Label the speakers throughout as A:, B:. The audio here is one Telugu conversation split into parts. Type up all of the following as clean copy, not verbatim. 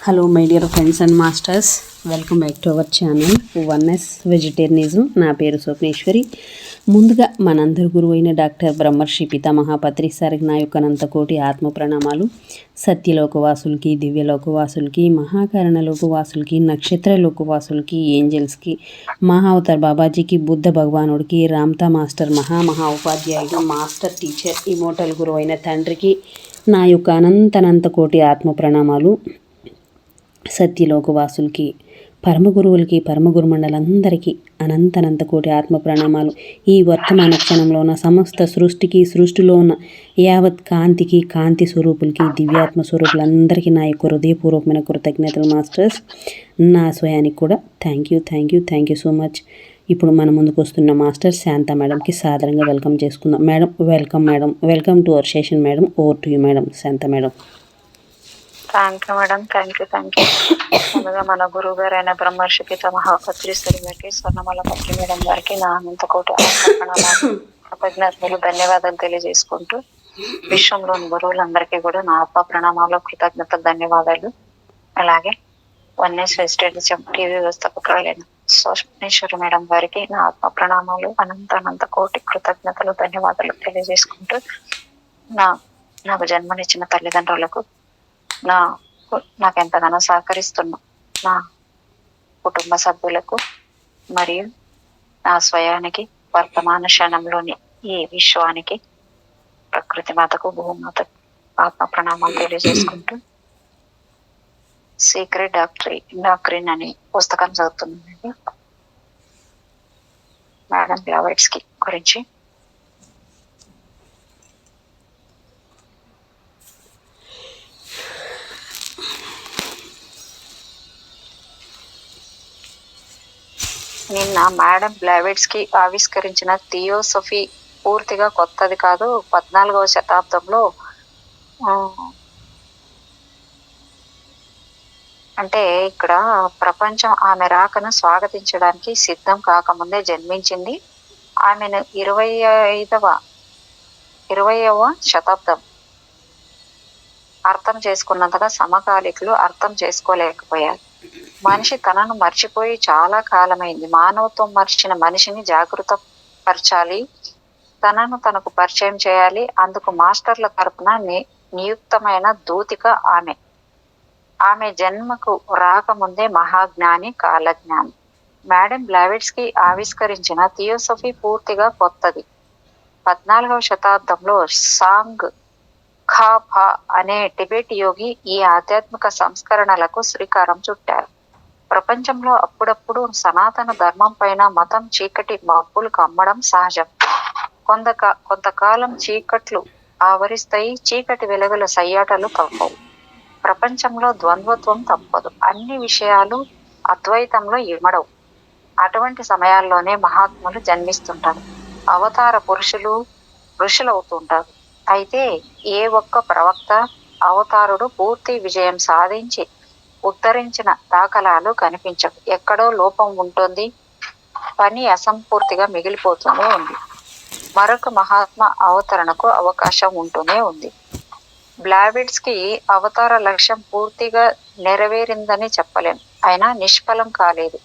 A: Hello my dear friends and masters, welcome back to our channel oneness vegetarianism. నా పేరు స్వప్నేశ్వరి. ముందుగా మనందరి గురువు అయిన డాక్టర్ బ్రహ్మర్షి పితామహ పత్రి సార్కి నా యొక్క అనంతకోటి ఆత్మ ప్రణామాలు. సత్యలోకవాసులకి, దివ్యలోకవాసులకి, మహాకరణలోకవాసులకి, నక్షత్రలోకవాసులకి, ఏంజల్స్కి, మహావతార్ బాబాజీకి, బుద్ధ భగవానుడికి, రామ్తా మాస్టర్ మహా ఉపాధ్యాయుడు, మాస్టర్ టీచర్, ఇమోటల్ గురువు అయిన తండ్రికి నా యొక్క అనంత కోటి ఆత్మ ప్రణామాలు. సత్యలోకవాసులకి, పరమగురువులకి, పరమగురు మండలందరికీ అనంత కోటి ఆత్మ ప్రణామాలు. ఈ వర్తమాన క్షణంలో ఉన్న సమస్త సృష్టిలో ఉన్న యావత్ కాంతి స్వరూపులకి, దివ్యాత్మ స్వరూపులందరికీ నా యొక్క హృదయపూర్వకమైన కృతజ్ఞతలు మాస్టర్స్. నా స్వయానికి కూడా థ్యాంక్ యూ సో మచ్. ఇప్పుడు మన ముందుకు వస్తున్న మాస్టర్ శాంత మేడంకి సాదరంగా వెల్కమ్ చేసుకుందాం. Madam, welcome to our session madam. Over to you madam, Shanta madam.
B: Thank you madam, thank you. ముందుగా మన గురువు గారు అయిన బ్రహ్మర్షి పితామహ పత్రి సార్ గారికి, స్వర్ణమాల పత్రి మేడం గారికి నా అనంతకోటి కృతజ్ఞతలు, ధన్యవాదాలు తెలియజేసుకుంటూ, విశ్వంలోని గురువులందరికీ కూడా నా ఆత్మ ప్రణామాలు, కృతజ్ఞతలు, ధన్యవాదాలు. అలాగే oneness vegetarianism TV వ్యవస్థాపకురాలైన Swapneshwari madam గారికి నా ఆత్మ ప్రణామాలు, అనంత కోటి కృతజ్ఞతలు, ధన్యవాదాలు తెలియజేసుకుంటూ, నాకు జన్మనిచ్చిన తల్లిదండ్రులకు, నాకు ఎంతగానో సహకరిస్తున్న నా కుటుంబ సభ్యులకు, మరియు నా స్వయానికి, వర్తమాన క్షణంలోని ఈ విశ్వానికి, ప్రకృతి మాతకు, భూమాతకు ఆత్మ ప్రణామాలు తెలియజేసుకుంటూ, సీక్రెట్ డాక్టరీన్ అనే పుస్తకం చదువుతున్నానండి మేడం బ్లావెట్స్కి గురించి. నిన్న మేడం బ్లావెట్స్కి ఆవిష్కరించిన థియోసఫీ పూర్తిగా కొత్తది కాదు. 14వ శతాబ్దంలో అంటే ఇక్కడ ప్రపంచం ఆమె రాకను స్వాగతించడానికి సిద్ధం కాకముందే జన్మించింది. ఆమెను 20వ శతాబ్దం అర్థం చేసుకున్నంతగా సమకాలికులు అర్థం చేసుకోలేకపోయారు. మనిషి తనను మర్చిపోయి చాలా కాలమైంది. మానవత్వం మర్చిన మనిషిని జాగృత పరచాలి, తనను తనకు పరిచయం చేయాలి. అందుకు మాస్టర్ల తరపున నియుక్తమైన దూతిక ఆమె జన్మకు రాకముందే మహాజ్ఞాని, కాలజ్ఞాని. మేడం బ్లావెట్స్కి ఆవిష్కరించిన థియోసఫీ పూర్తిగా కొత్తది. 14వ శతాబ్దంలో సాంగ్ ఖాఫా అనే టిబెట్ యోగి ఈ ఆధ్యాత్మిక సంస్కరణలకు శ్రీకారం చుట్టారు. ప్రపంచంలో అప్పుడప్పుడు సనాతన ధర్మం పైన మతం చీకటి మబ్బులు కమ్మడం సహజం. కొంతకాలం చీకట్లు ఆవరిస్తాయి. చీకటి వెలుగుల సయ్యాటలు తప్పవు. ప్రపంచంలో ద్వంద్వత్వం తప్పదు. అన్ని విషయాలు అద్వైతంలో ఇమడవు. అటువంటి సమయాల్లోనే మహాత్ములు జన్మిస్తుంటారు. అవతార ఋషులవుతుంటారు. అయితే ఏ ఒక్క ప్రవక్త, అవతారుడు పూర్తి విజయం సాధించి ఉద్ధరించిన దాఖలాలు కనిపించవు. ఎక్కడో లోపం ఉంటుంది, పని అసంపూర్తిగా మిగిలిపోతూనే ఉంది. మరొక మహాత్మ అవతరణకు అవకాశం ఉంటూనే ఉంది. బ్లావెట్స్కి అవతార లక్ష్యం పూర్తిగా నెరవేరిందని చెప్పలేం, అయినా నిష్ఫలం కాలేదు.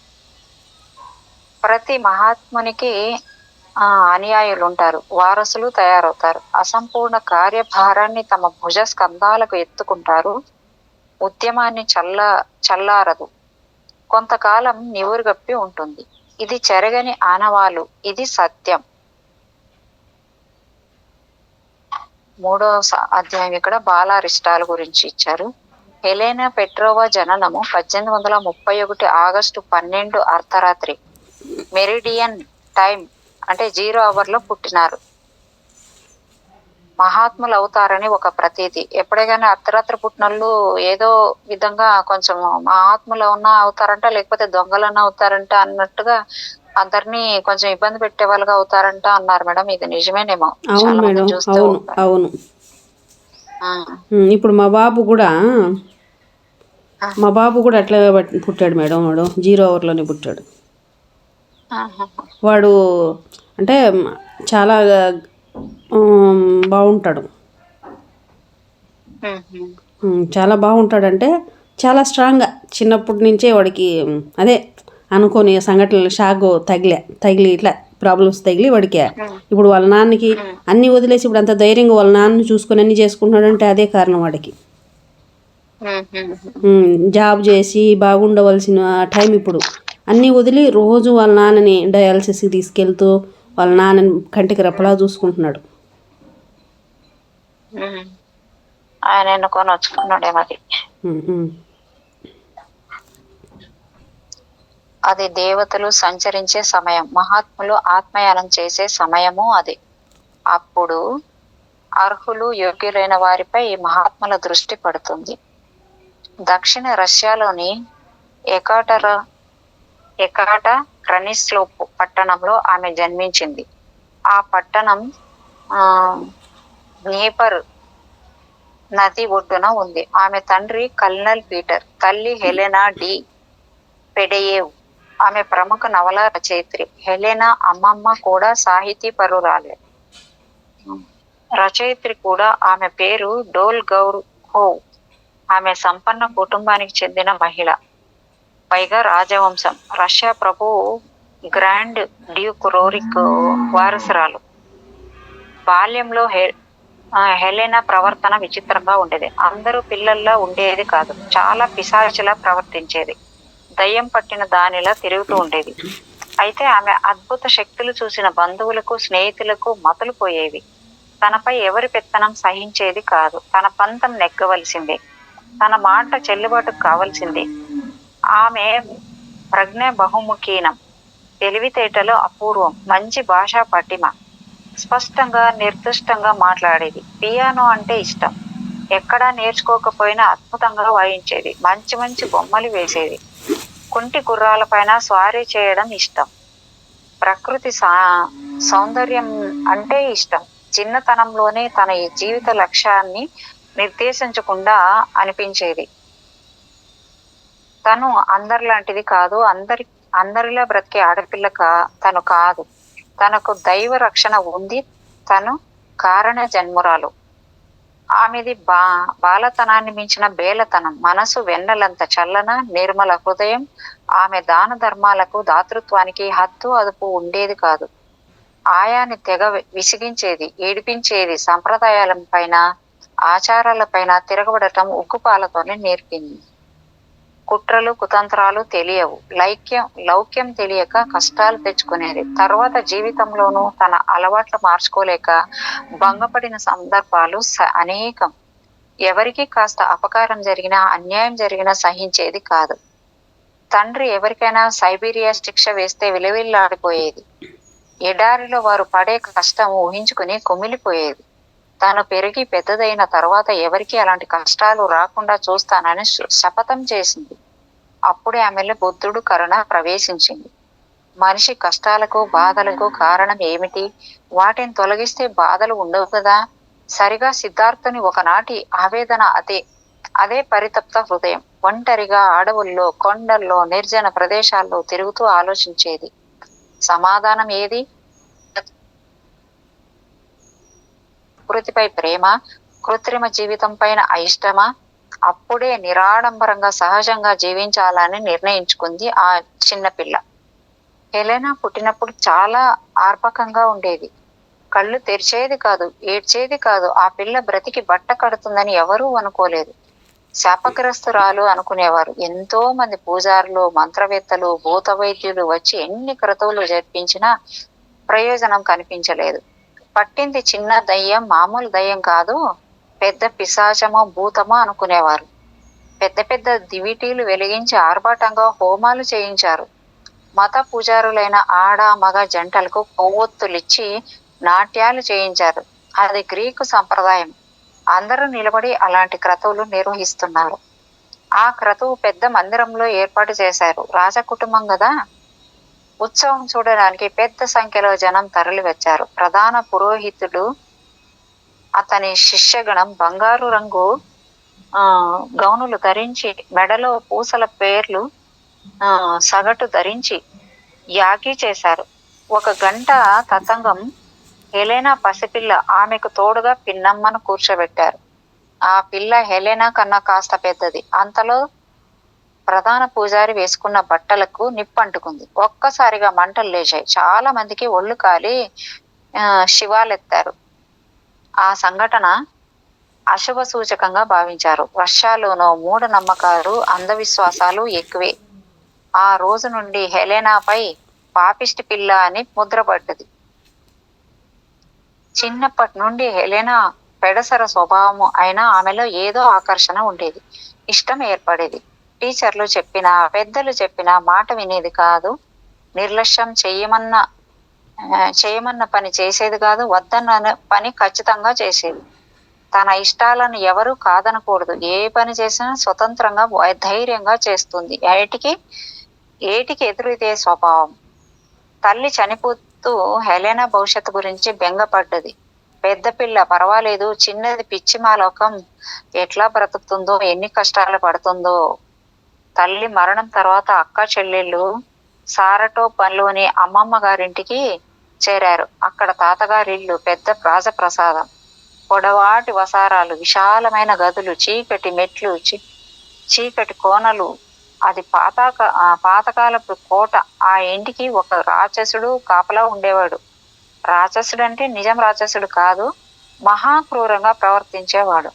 B: ప్రతి మహాత్మునికి అనుయాయులు ఉంటారు, వారసులు తయారవుతారు. అసంపూర్ణ కార్యభారాన్ని తమ భుజ స్కంధాలకు ఎత్తుకుంటారు. ఉద్యమాన్ని చల్లారదు, కొంతకాలం నివురుగప్పి ఉంటుంది. ఇది చెరగని ఆనవాలు, ఇది సత్యం. 3వ అధ్యాయం ఇక్కడ బాలారిస్టాల్ గురించి ఇచ్చారు. హెలెనా పెట్రోవా జననము 1831 ఆగస్టు 12 అర్ధరాత్రి మెరిడియన్ టైం అంటే 0 అవర్లో పుట్టినారు. మహాత్ములు అవుతారని ఒక ప్రతీతి. ఎప్పుడైనా అర్ధరాత్రి పుట్టినోళ్ళు ఏదో విధంగా కొంచెం మహాత్ములు అవుతారంట, లేకపోతే దొంగలన్నా అవుతారంట అన్నట్టుగా అందరినీ కొంచెం ఇబ్బంది పెట్టే వాళ్ళుగా అవుతారంట అన్నారు మేడం. ఇది నిజమేనేమో?
A: అవును మేడం, అవును. ఇప్పుడు మా బాబు కూడా అట్లా పుట్టాడు మేడం. 0 అవర్లోనే పుట్టాడు. వాడు అంటే చాలా బాగుంటాడు. చాలా బాగుంటాడంటే చాలా స్ట్రాంగ్గా చిన్నప్పటి నుంచే వాడికి అదే అనుకోని సంఘటనలు తగిలి ఇట్లా ప్రాబ్లమ్స్ తగిలి వాడికి ఇప్పుడు వాళ్ళ నాన్నకి అన్నీ వదిలేసి ఇప్పుడు అంత ధైర్యంగా వాళ్ళ నాన్నని చూసుకొని అన్నీ చేసుకుంటున్నాడంటే అదే కారణం వాడికి. జాబ్ చేసి బాగుండవలసిన టైం ఇప్పుడు అన్నీ వదిలి రోజు వాళ్ళ నాన్నని డయాలసిస్కి తీసుకెళ్తూ వాళ్ళ నాన్నని కంటికి రెప్పలా చూసుకుంటున్నాడు.
B: ఆయన ఎన్నుకొని వచ్చుకున్నాడేమో అది. అది దేవతలు సంచరించే సమయం, మహాత్ములు ఆత్మయానం చేసే సమయము అది. అప్పుడు అర్హులు యోగ్యులైన వారిపై మహాత్ముల దృష్టి పడుతుంది. దక్షిణ రష్యాలోని ఎకాట క్రనిస్లోప్ పట్టణంలో ఆమె జన్మించింది. ఆ పట్టణం డ్నీపర్ నది ఒడ్డున ఉంది. ఆమె తండ్రి కల్నల్ పీటర్, తల్లి హెలెనా డి పెడయేవ్. ఆమె ప్రముఖ నవల రచయిత్రి. హెలెనా అమ్మమ్మ కూడా సాహితీ పరురాలే, రచయిత్రి కూడా. ఆమె పేరు డోల్ గౌర్ హోవ్. ఆమె సంపన్న కుటుంబానికి చెందిన మహిళ, పైగా రాజవంశం. రష్యా ప్రభువు గ్రాండ్ డ్యూక్ రోరిక్ వారసురాలు. బాల్యంలో హెలెనా ప్రవర్తన విచిత్రంగా ఉండేది. అందరూ పిల్లల్లా ఉండేది కాదు. చాలా పిశాచిలా ప్రవర్తించేది. దయ్యం పట్టిన దానిలా తిరుగుతూ ఉండేది. అయితే ఆమె అద్భుత శక్తులు చూసిన బంధువులకు, స్నేహితులకు మతులు పోయేవి. తనపై ఎవరి పెత్తనం సహించేది కాదు. తన పంతం నెగ్గవలసిందే, తన మాట చెల్లుబాటు కావలసిందే. ఆమె ప్రజ్ఞ బహుముఖీనం, తెలివితేటలు అపూర్వం, మంచి భాషా పటిమ, స్పష్టంగా నిర్దిష్టంగా మాట్లాడేది. పియానో అంటే ఇష్టం. ఎక్కడా నేర్చుకోకపోయినా అద్భుతంగా వాయించేది. మంచి మంచి బొమ్మలు వేసేది. కుంటి గుర్రాలపైన స్వారీ చేయడం ఇష్టం. ప్రకృతి సౌందర్యం అంటే ఇష్టం. చిన్నతనంలోనే తన జీవిత లక్ష్యాన్ని నిర్దేశించకుండా అనిపించేది. తను అందరిలాంటిది కాదు, అందరిలా బ్రతికే ఆడపిల్ల తను కాదు. తనకు దైవ రక్షణ ఉంది. తను కారణ జన్మురాలు. ఆమెది బాలతనాన్ని మించిన బేలతనం, మనసు వెన్నెలంత చల్లన, నిర్మల హృదయం. ఆమె దాన ధర్మాలకు, దాతృత్వానికి హద్దు అదుపు ఉండేది కాదు. ఆయాని తెగ విసిగించేది, ఏడిపించేది. సంప్రదాయాలపైన, ఆచారాలపైన తిరగబడటం ఉక్కుపాలతోనే నేర్పింది. కుట్రలు, కుతంత్రాలు తెలియవు. లౌక్యం తెలియక కష్టాలు తెచ్చుకునేది. తర్వాత జీవితంలోనూ తన అలవాట్లు మార్చుకోలేక భంగపడిన సందర్భాలు అనేకం. ఎవరికి కాస్త అపకారం జరిగినా, అన్యాయం జరిగినా సహించేది కాదు. తండ్రి ఎవరికైనా సైబీరియా శిక్ష వేస్తే విలవిల్లాడిపోయేది. ఎడారిలో వారు పడే కష్టం ఊహించుకుని కుమిలిపోయేది. తాను పెరిగి పెద్దదైన తర్వాత ఎవరికి అలాంటి కష్టాలు రాకుండా చూస్తానని శపథం చేసింది. అప్పుడే ఆమెలో బుద్ధుడు కరుణ ప్రవేశించింది. మనిషి కష్టాలకు, బాధలకు కారణం ఏమిటి? వాటిని తొలగిస్తే బాధలు ఉండవు కదా. సరిగా సిద్ధార్థుని ఒకనాటి ఆవేదన అదే పరితప్త హృదయం. ఒంటరిగా అడవుల్లో, కొండల్లో, నిర్జన ప్రదేశాల్లో తిరుగుతూ ఆలోచించేది. సమాధానం ఏది? ప్రకృతిపై ప్రేమ, కృత్రిమ జీవితం పైన అయిష్టమా? అప్పుడే నిరాడంబరంగా, సహజంగా జీవించాలని నిర్ణయించుకుంది ఆ చిన్నపిల్ల. హెలెనా పుట్టినప్పుడు చాలా ఆర్భకంగా ఉండేది. కళ్ళు తెరిచేది కాదు, ఏడ్చేది కాదు. ఆ పిల్ల బ్రతికి బట్ట కడుతుందని ఎవరూ అనుకోలేదు. శాపగ్రస్తురాలు అనుకునేవారు. ఎంతో మంది పూజారులు, మంత్రవేత్తలు, భూత వైద్యులు వచ్చి ఎన్ని క్రతువులు జరిపించినా ప్రయోజనం కనిపించలేదు. పట్టింది చిన్న దయ్యం, మామూలు దయ్యం కాదు, పెద్ద పిశాచమో భూతమో అనుకునేవారు. పెద్ద పెద్ద దివిటీలు వెలిగించి ఆర్భాటంగా హోమాలు చేయించారు. మత పూజారులైన ఆడ మగ జంటలకు కొవ్వొత్తులిచ్చి నాట్యాలు చేయించారు. అది గ్రీకు సంప్రదాయం. అందరూ నిలబడి అలాంటి క్రతువులు నిర్వహిస్తున్నారు. ఆ క్రతువు పెద్ద మందిరంలో ఏర్పాటు చేశారు. రాజకుటుంబం కదా. ఉత్సవం చూడడానికి పెద్ద సంఖ్యలో జనం తరలి వచ్చారు. ప్రధాన పురోహితుడు, అతని శిష్యగణం బంగారు రంగు గౌనులు ధరించి, మెడలో పూసల పేర్లు సగటు ధరించి యాగి చేశారు. 1 గంట తతంగం. హెలెనా పసిపిల్ల. ఆమెకు తోడుగా పిన్నమ్మను కూర్చోబెట్టారు. ఆ పిల్ల హెలెనా కన్నా కాస్త పెద్దది. అంతలో ప్రధాన పూజారి వేసుకున్న బట్టలకు నిప్పంటుకుంది. ఒక్కసారిగా మంటలు లేచాయి. చాలా మందికి ఒళ్ళు కాలి శివాలెత్తారు. ఆ సంఘటన అశుభ సూచకంగా భావించారు. రష్యాలోనూ మూఢనమ్మకాలు, అంధవిశ్వాసాలు ఎక్కువే. ఆ రోజు నుండి హెలెనాపై పాపిష్టి పిల్ల అని ముద్రపడ్డది. చిన్నప్పటి నుండి హెలెనా పెడసర స్వభావము అయినా ఆమెలో ఏదో ఆకర్షణ ఉండేది, ఇష్టం ఏర్పడేది. టీచర్లు చెప్పినా, పెద్దలు చెప్పినా మాట వినేది కాదు. నిర్లక్ష్యం చేయమన్న పని చేసేది కాదు. వద్దన్న పని ఖచ్చితంగా చేసేది. తన ఇష్టాలను ఎవరూ కాదనకూడదు. ఏ పని చేసినా స్వతంత్రంగా ధైర్యంగా చేస్తుంది. ఏటికి ఎదురుదే స్వభావం. తల్లి చనిపోతూ హెలెనా భవిష్యత్తు గురించి బెంగపడ్డది. పెద్ద పిల్ల పర్వాలేదు, చిన్నది పిచ్చి మాలోకం ఎట్లా బ్రతుకుతుందో, ఎన్ని కష్టాలు పడుతుందో. తల్లి మరణం తర్వాత అక్క చెల్లెళ్ళు సారటోపంలోని అమ్మమ్మ గారింటికి చేరారు. అక్కడ తాతగారిల్లు పెద్ద రాజప్రసాదం. పొడవాటి వసారాలు, విశాలమైన గదులు, చీకటి మెట్లు, చీకటి కోనలు. అది పాతకాలపు కోట. ఆ ఇంటికి ఒక రాక్షసుడు కాపలా ఉండేవాడు. రాక్షసుడు అంటే నిజం రాక్షసుడు కాదు, మహాక్రూరంగా ప్రవర్తించేవాడు.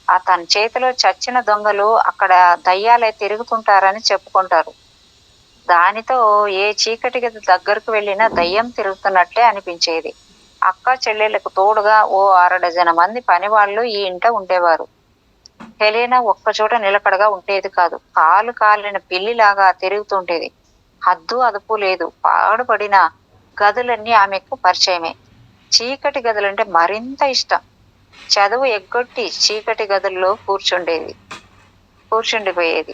B: అతని చేతిలో చచ్చిన దొంగలు అక్కడ దయ్యాలై తిరుగుతుంటారని చెప్పుకుంటారు. దానితో ఏ చీకటి గది దగ్గరకు వెళ్ళినా దయ్యం తిరుగుతున్నట్లే అనిపించేది. అక్క చెల్లెళ్లకు తోడుగా ఓ 6 మంది పనివాళ్లు ఈ ఇంట ఉండేవారు. హెలెనా ఒక్కచోట నిలకడగా ఉండేది కాదు. కాలు కాలిన పిల్లిలాగా తిరుగుతుంటేది. హద్దు అదుపు లేదు. పాడుపడిన గదులన్నీ ఆమెకు పరిచయమే. చీకటి గదులంటే మరింత ఇష్టం. చదువు ఎగ్గొట్టి చీకటి గదుల్లో కూర్చుండిపోయేది.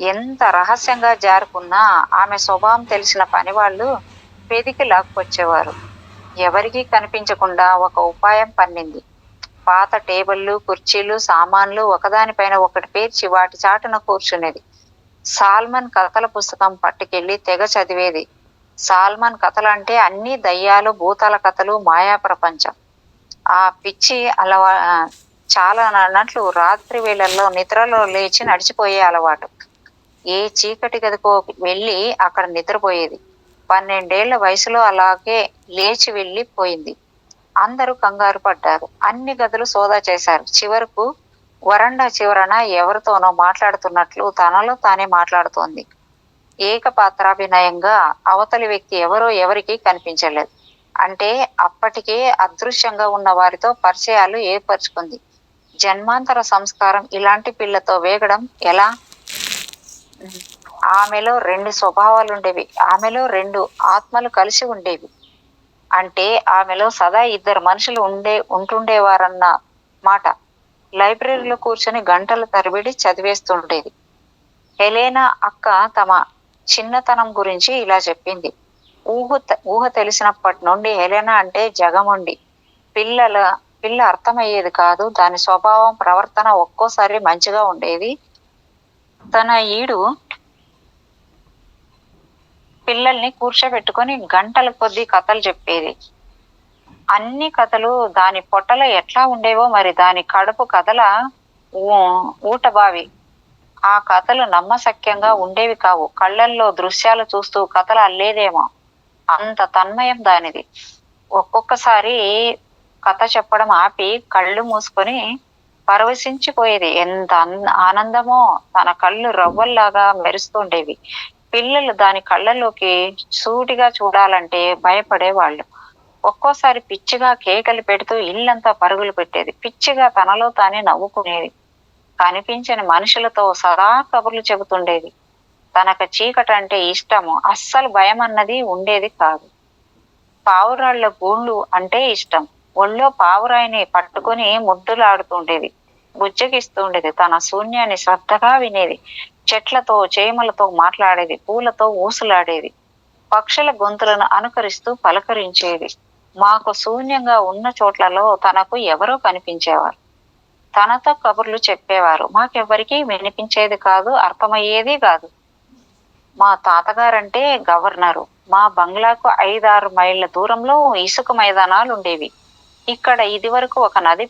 B: ఎంత రహస్యంగా జారుకున్నా ఆమె స్వభావం తెలిసిన పనివాళ్లు వెదికి లాక్కొచ్చేవారు. ఎవరికీ కనిపించకుండా ఒక ఉపాయం పన్నింది. పాత టేబుళ్ళు, కుర్చీలు, సామాన్లు ఒకదానిపైన ఒకటి పేర్చి వాటి చాటున కూర్చునేది. సాల్మన్ కథల పుస్తకం పట్టుకెళ్లి తెగ చదివేది. సాల్మన్ కథలంటే అన్ని దయ్యాలు, భూతాల కథలు, మాయా ప్రపంచం. ఆ పిచ్చి చాలా అన్నట్లు రాత్రి వేళల్లో నిద్రలో లేచి నడిచిపోయే అలవాటు. ఏ చీకటి గదికో వెళ్ళి అక్కడ నిద్రపోయేది. 12 ఏళ్ల వయసులో అలాగే లేచి వెళ్ళిపోయింది. అందరూ కంగారు పడ్డారు. అన్ని గదులు సోదా చేశారు. చివరకు వరండా చివరన ఎవరితోనో మాట్లాడుతున్నట్లు తనలో తానే మాట్లాడుతోంది. ఏకపాత్రాభినయంగా. అవతలి వ్యక్తి ఎవరో ఎవరికీ కనిపించలేదు. అంటే అప్పటికే అదృశ్యంగా ఉన్న వారితో పరిచయాలు ఏర్పరచుకుంది. జన్మాంతర సంస్కారం ఇలాంటి పిల్లతో వేగడం ఎలా? ఆమెలో 2 స్వభావాలుండేవి. ఆమెలో 2 ఆత్మలు కలిసి ఉండేవి. అంటే ఆమెలో సదా 2 మనుషులు ఉంటుండేవారన్న మాట. లైబ్రరీలో కూర్చొని గంటల తరబడి చదివేస్తుండేది. హెలెనా అక్క తమ చిన్నతనం గురించి ఇలా చెప్పింది. ఊహ తెలిసినప్పటి నుండి హెలెనా అంటే జగముండి. పిల్ల అర్థమయ్యేది కాదు. దాని స్వభావం, ప్రవర్తన ఒక్కోసారి మంచిగా ఉండేది. తన ఈడు పిల్లల్ని కూర్చోబెట్టుకొని గంటల కొద్దీ కథలు చెప్పేది. అన్ని కథలు దాని పొట్టలో ఎట్లా ఉండేవో మరి. దాని కడుపు కథల ఊటబావి. ఆ కథలు నమ్మశక్యంగా ఉండేవి కావు. కళ్ళల్లో దృశ్యాలు చూస్తూ కథలు అల్లేదేమో, అంత తన్మయం దానిది. ఒక్కొక్కసారి కథ చెప్పడం ఆపి కళ్ళు మూసుకొని పరవశించిపోయేది. ఎంత ఆనందమో. తన కళ్ళు రవ్వల్లాగా మెరుస్తుండేవి. పిల్లలు దాని కళ్ళలోకి సూటిగా చూడాలంటే భయపడేవాళ్ళు. ఒక్కోసారి పిచ్చిగా కేకలు పెడుతూ ఇల్లంతా పరుగులు పెట్టేది. పిచ్చిగా తనలో తానే నవ్వుకునేది. కనిపించని మనుషులతో సదా కబుర్లు చెబుతుండేది. తనకు చీకటంటే ఇష్టము. అస్సలు భయం అన్నది ఉండేది కాదు. పావురాళ్ల గూళ్ళు అంటే ఇష్టం. ఒళ్ళో పావురాయిని పట్టుకుని ముద్దులాడుతుండేది. బుజ్జగిస్తుండేది. తన శూన్యాన్ని శ్రద్ధగా వినేది. చెట్లతో, చేమలతో మాట్లాడేది. పూలతో ఊసులాడేది. పక్షుల గొంతులను అనుకరిస్తూ పలకరించేది. మాకు శూన్యంగా ఉన్న చోట్లలో తనకు ఎవరో కనిపించేవారు. తనతో కబుర్లు చెప్పేవారు. మాకెవ్వరికీ వినిపించేది కాదు, అర్థమయ్యేది కాదు. మా తాతగారంటే గవర్నరు. మా బంగ్లాకు 5-6 మైళ్ళ దూరంలో ఇసుక మైదానాలు ఉండేవి. ఇక్కడ ఇదివరకు ఒక నది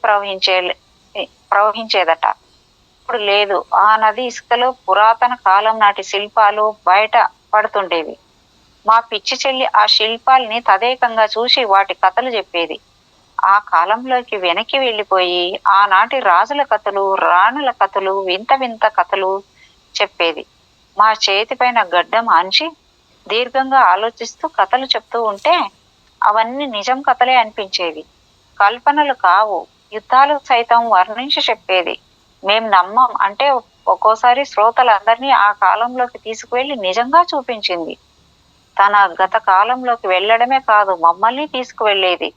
B: ప్రవహించేదట. ఇప్పుడు లేదు. ఆ నది ఇసుకలో పురాతన కాలం నాటి శిల్పాలు బయట పడుతుండేవి. మా పిచ్చి చెల్లి ఆ శిల్పాల్ని తదేకంగా చూసి వాటి కథలు చెప్పేది. ఆ కాలంలోకి వెనక్కి వెళ్ళిపోయి ఆనాటి రాజుల కథలు, రాణుల కథలు, వింత వింత కథలు చెప్పేది. మా చేతిపైన గడ్డం ఆంచి దీర్ఘంగా ఆలోచిస్తూ కథలు చెప్తూ ఉంటే అవన్నీ నిజం కథలే అనిపించేవి. కల్పనలు కావు. యుద్ధాలు సైతం వర్ణించి చెప్పేది. మేం నమ్మం అంటే ఒక్కోసారి శ్రోతలందరినీ ఆ కాలంలోకి తీసుకువెళ్ళి నిజంగా చూపించింది. తన గత కాలంలోకి వెళ్ళడమే కాదు, మమ్మల్ని తీసుకువెళ్ళేది.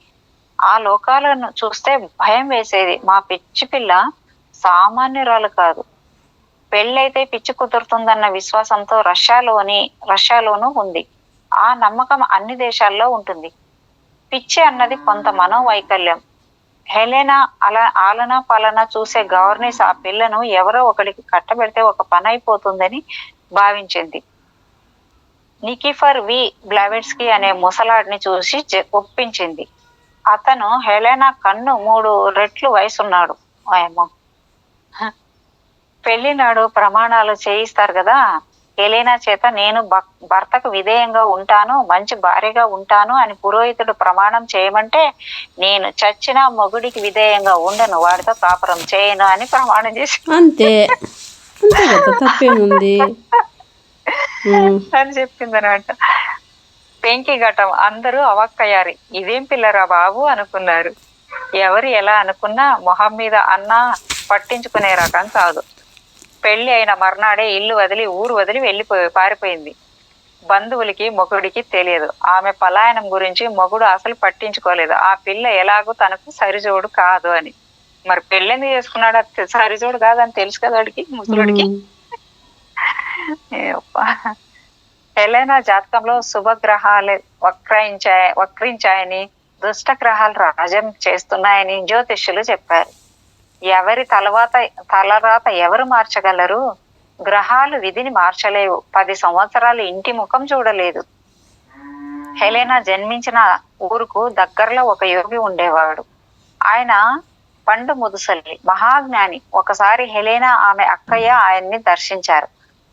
B: ఆ లోకాలను చూస్తే భయం వేసేది. మా పిచ్చి పిల్ల సామాన్యురాలు కాదు. పెళ్ళైతే పిచ్చి కుదురుతుందన్న విశ్వాసంతో రష్యాలోనూ ఉంది. ఆ నమ్మకం అన్ని దేశాల్లో ఉంటుంది. పిచ్చి అన్నది కొంత మనోవైకల్యం. హెలెనా ఆలన పాలన చూసే గవర్నెస్ ఆ పిల్లను ఎవరో ఒకడికి కట్టబెడితే ఒక పని అయిపోతుందని భావించింది. నికిఫర్ వి బ్లావెట్స్కీ అనే ముసలాడిని చూసి ఒప్పించింది. అతను హెలెనా కన్ను 3 రెట్లు వయసున్నాడు. ఆయమ్మో, పెళ్లి నాడు ప్రమాణాలు చేయిస్తారు కదా, హెలెనా చేత నేను భర్తకు విధేయంగా ఉంటాను, మంచి భార్యగా ఉంటాను అని పురోహితుడు ప్రమాణం చేయమంటే నేను చచ్చిన మొగుడికి విధేయంగా ఉండను, వాడితో కాపురం చేయను అని ప్రమాణం చేసి
A: అంతే అంతే కదా, తప్పేముంది
B: అని చెప్పింది అనమాట. పెంకి ఘటం అందరూ అవాక్కయ్యారు. ఇదేం పిల్లరా బాబు అనుకున్నారు. ఎవరు ఎలా అనుకున్నా మొహం మీద అన్నా పట్టించుకునే రకం కాదు. పెళ్లి అయిన మర్నాడే ఇల్లు వదిలి ఊరు వదిలి పారిపోయింది. బంధువులకి మొగుడికి తెలియదు. ఆమె పలాయనం గురించి మొగుడు అసలు పట్టించుకోలేదు. ఆ పిల్ల ఎలాగో తనకు సరిజోడు కాదు అని. మరి పెళ్ళెందుకు చేసుకున్నాడు? సరిజోడు కాదని తెలుసు కదా వాడికి, ముసలుడికి. హెలెనా జాతకంలో శుభగ్రహాలు వక్రించాయని, దుష్ట గ్రహాలు రాజ్యం చేస్తున్నాయని జ్యోతిష్యులు చెప్పారు. ఎవరి తలరాత ఎవరు మార్చగలరు? గ్రహాలు విధిని మార్చలేవు. 10 సంవత్సరాలు ఇంటి ముఖం చూడలేదు. హెలెనా జన్మించిన ఊరుకు దగ్గరలో ఒక యోగి ఉండేవాడు. ఆయన పండు ముదుసల్లి, మహాజ్ఞాని. ఒకసారి హెలెనా ఆమె అక్కయ్య ఆయన్ని దర్శించారు.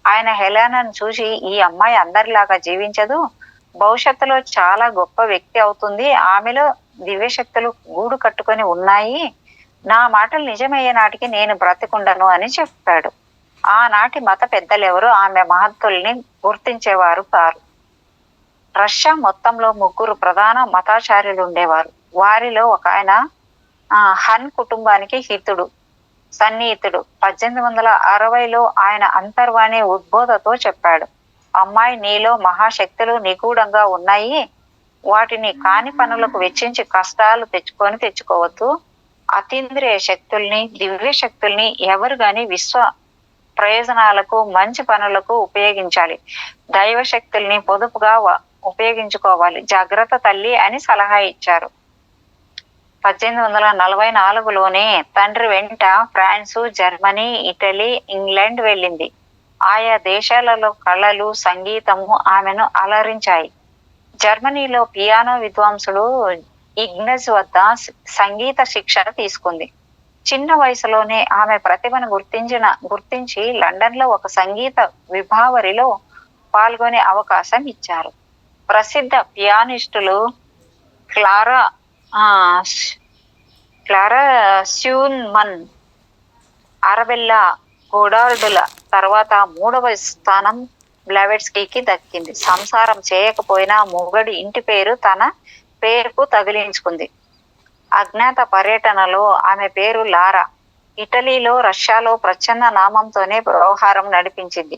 B: ఆయన హెలెనాను చూసి, ఈ అమ్మాయి అందరిలాగా జీవించదు, భవిష్యత్తులో చాలా గొప్ప వ్యక్తి అవుతుంది, ఆమెలో దివ్యశక్తులు గూడు కట్టుకొని ఉన్నాయి, నా మాటలు నిజమయ్యే నాటికి నేను బ్రతికుండను అని చెప్పాడు. ఆనాటి మత పెద్దలెవరూ ఆమె మహత్తుల్ని గుర్తించేవారు కారు. రష్యా మొత్తంలో 3 ప్రధాన మతాచార్యులు ఉండేవారు. వారిలో ఒక ఆయన హన్ కుటుంబానికి సన్నిహితుడు. 1860లో ఆయన అంతర్వాణి ఉద్బోధతో చెప్పాడు, అమ్మాయి, నీలో మహాశక్తులు నిగూఢంగా ఉన్నాయి, వాటిని కాని పనులకు వెచ్చించి కష్టాలు తెచ్చుకోవద్దు. అతీంద్రియ శక్తుల్ని, దివ్య శక్తుల్ని ఎవరు గాని విశ్వ ప్రయోజనాలకు, మంచి పనులకు ఉపయోగించాలి. దైవ శక్తుల్ని పొదుపుగా ఉపయోగించుకోవాలి. జాగ్రత్త తల్లి అని సలహా ఇచ్చారు. 1844లోనే తండ్రి వెంట ఫ్రాన్సు, జర్మనీ, ఇటలీ, ఇంగ్లాండ్ వెళ్ళింది. ఆయా దేశాలలో కళలు, సంగీతము ఆమెను అలరించాయి. జర్మనీలో పియానో విద్వాంసుడు ఇగ్నజ్ వద్ద సంగీత శిక్షణ తీసుకుంది. చిన్న వయసులోనే ఆమె ప్రతిభను గుర్తించి లండన్లో ఒక సంగీత విభావరిలో పాల్గొనే అవకాశం ఇచ్చారు. ప్రసిద్ధ పియానిస్టులు క్లారా స్యూన్మన్, అరబెల్లా గోడార్డుల తర్వాత 3వ స్థానం బ్లావెట్స్కీకి దక్కింది. సంసారం చేయకపోయినా మొగడి ఇంటి పేరు తన పేరుకు తగిలించుకుంది. అజ్ఞాత పర్యటనలో ఆమె పేరు లారా. ఇటలీలో, రష్యాలో ప్రచ్ఛన్న నామంతోనే వ్యవహారం నడిపించింది.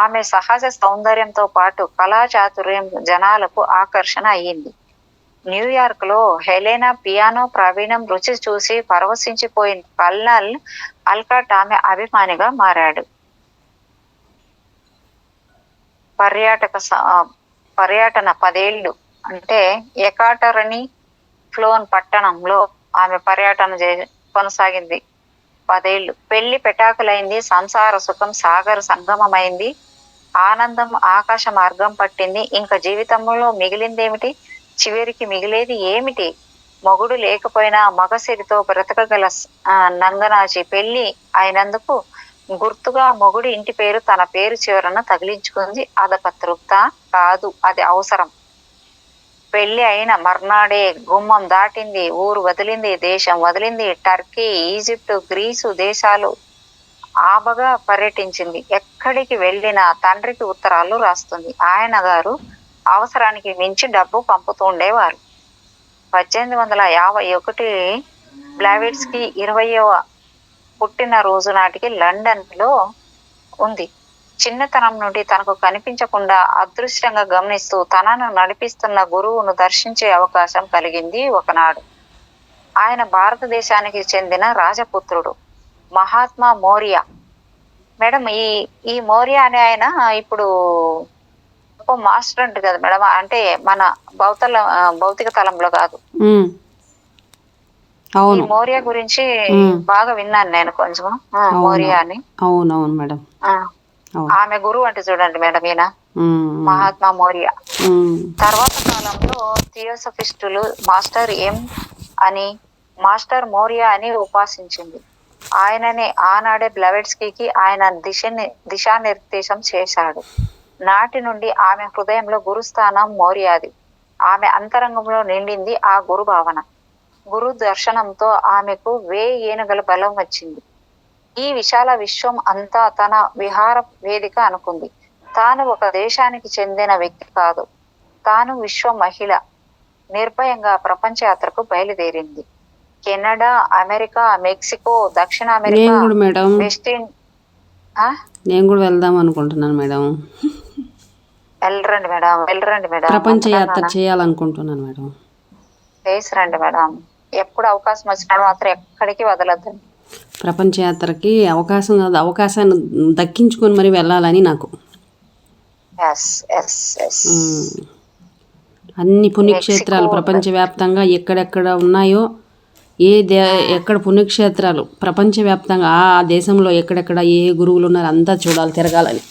B: ఆమె సహజ సౌందర్యంతో పాటు కళా చాతుర్యం జనాలకు ఆకర్షణ అయ్యింది. న్యూయార్క్ లో హెలెనా పియానో ప్రావీణ్యం రుచి చూసి పరవశించిపోయిన కల్నల్ ఆల్కాట్ ఆమె అభిమానిగా మారాడు. పర్యటన 10 ఏళ్ళు. అంటే ఎకాటెరిన్ ఫ్లోన్ పట్టణంలో ఆమె పర్యటన కొనసాగింది 10 ఏళ్ళు. పెళ్లి పెటాకులైంది, సంసార సుఖం సాగర సంగమమైంది, ఆనందం ఆకాశ మార్గం పట్టింది. ఇంకా జీవితంలో మిగిలిందేమిటి? చివరికి మిగిలేది ఏమిటి? మొగుడు లేకపోయినా మగసిరితో బ్రతకగల నంగనాచి పెళ్లి అయినందుకు గుర్తుగా మొగుడి ఇంటి పేరు తన పేరు చివరన తగిలించుకుంది. అదొక తృప్త కాదు, అది అవసరం. పెళ్లి అయిన మర్నాడే గుమ్మం దాటింది, ఊరు వదిలింది, దేశం వదిలింది. టర్కీ, ఈజిప్టు, గ్రీసు దేశాలు ఆబగా పర్యటించింది. ఎక్కడికి వెళ్ళినా తండ్రికి ఉత్తరాలు రాస్తుంది. ఆయన గారు అవసరానికి మించి డబ్బు పంపుతుండేవారు. 1851 బ్లావెట్స్కీ 20వ పుట్టినరోజు నాటికి లండన్ లో ఉంది. చిన్నతనం నుండి తనకు కనిపించకుండా అదృష్టంగా గమనిస్తూ తనను నడిపిస్తున్న గురువును దర్శించే అవకాశం కలిగింది ఒకనాడు. ఆయన భారతదేశానికి చెందిన రాజపుత్రుడు, మహాత్మా మోరియా. మేడం, ఈ మోరియా అనే ఆయన ఇప్పుడు గొప్ప మాస్టర్ అంట కదా మేడం, అంటే మన భౌతిక తలంలో కాదు.
A: ఉమ్,
B: ఈ
A: అవును.
B: మోరియా గురించి బాగా విన్నాను నేను కొంచెం.
A: అవును
B: మోరియా అని.
A: అవునవును మేడం. అవును.
B: ఆమె గురువు అంటే చూడండి మేడం ఈయన మహాత్మా మోరియా. తర్వాత కాలంలో థియోసఫిస్టులు మాస్టర్ ఎం అని, మాస్టర్ మోరియా అని ఉపాసించింది. ఆయననే ఆనాడే బ్లవెట్స్కీకి ఆయన దిశానిర్దేశం చేశాడు. నాటి నుండి ఆమె హృదయంలో గురుస్థానం మోరియాది. ఆమె అంతరంగంలో నిండింది ఆ గురు భావన. గురు దర్శనంతో ఆమెకు 1000 ఏనుగుల బలం వచ్చింది. ఈ విశాల విశ్వం అంతా తన విహార వేదిక అనుకుంది. తాను ఒక దేశానికి చెందిన వ్యక్తి కాదు, తాను విశ్వ మహిళ. నిర్భయంగా ప్రపంచ యాత్రకు బయలుదేరింది. కెనడా, అమెరికా, మెక్సికో, దక్షిణ అమెరికా,
A: నేను కూడా మేడం,
B: వెస్ట్
A: నేను కూడా వెళ్దాం అనుకుంటున్నాను మేడం.
B: వెళ్ళరండి మేడం, వెళ్ళరండి మేడం.
A: ప్రపంచ యాత్ర చేయాలనుకుంటున్నాను మేడం.
B: చేసిరండి మేడం. ఎప్పుడు అవకాశం వచ్చినాడు మాత్రం ఎక్కడికి వదలద్దండి.
A: ప్రపంచ యాత్రకి అవకాశాన్ని దక్కించుకొని మరి వెళ్ళాలని నాకు. అన్ని పుణ్యక్షేత్రాలు ప్రపంచవ్యాప్తంగా ఎక్కడెక్కడ ఉన్నాయో, ఎక్కడ పుణ్యక్షేత్రాలు ప్రపంచవ్యాప్తంగా ఆ దేశంలో ఎక్కడెక్కడ ఏ గురువులు ఉన్నారో అంతా చూడాలి, తిరగాలని.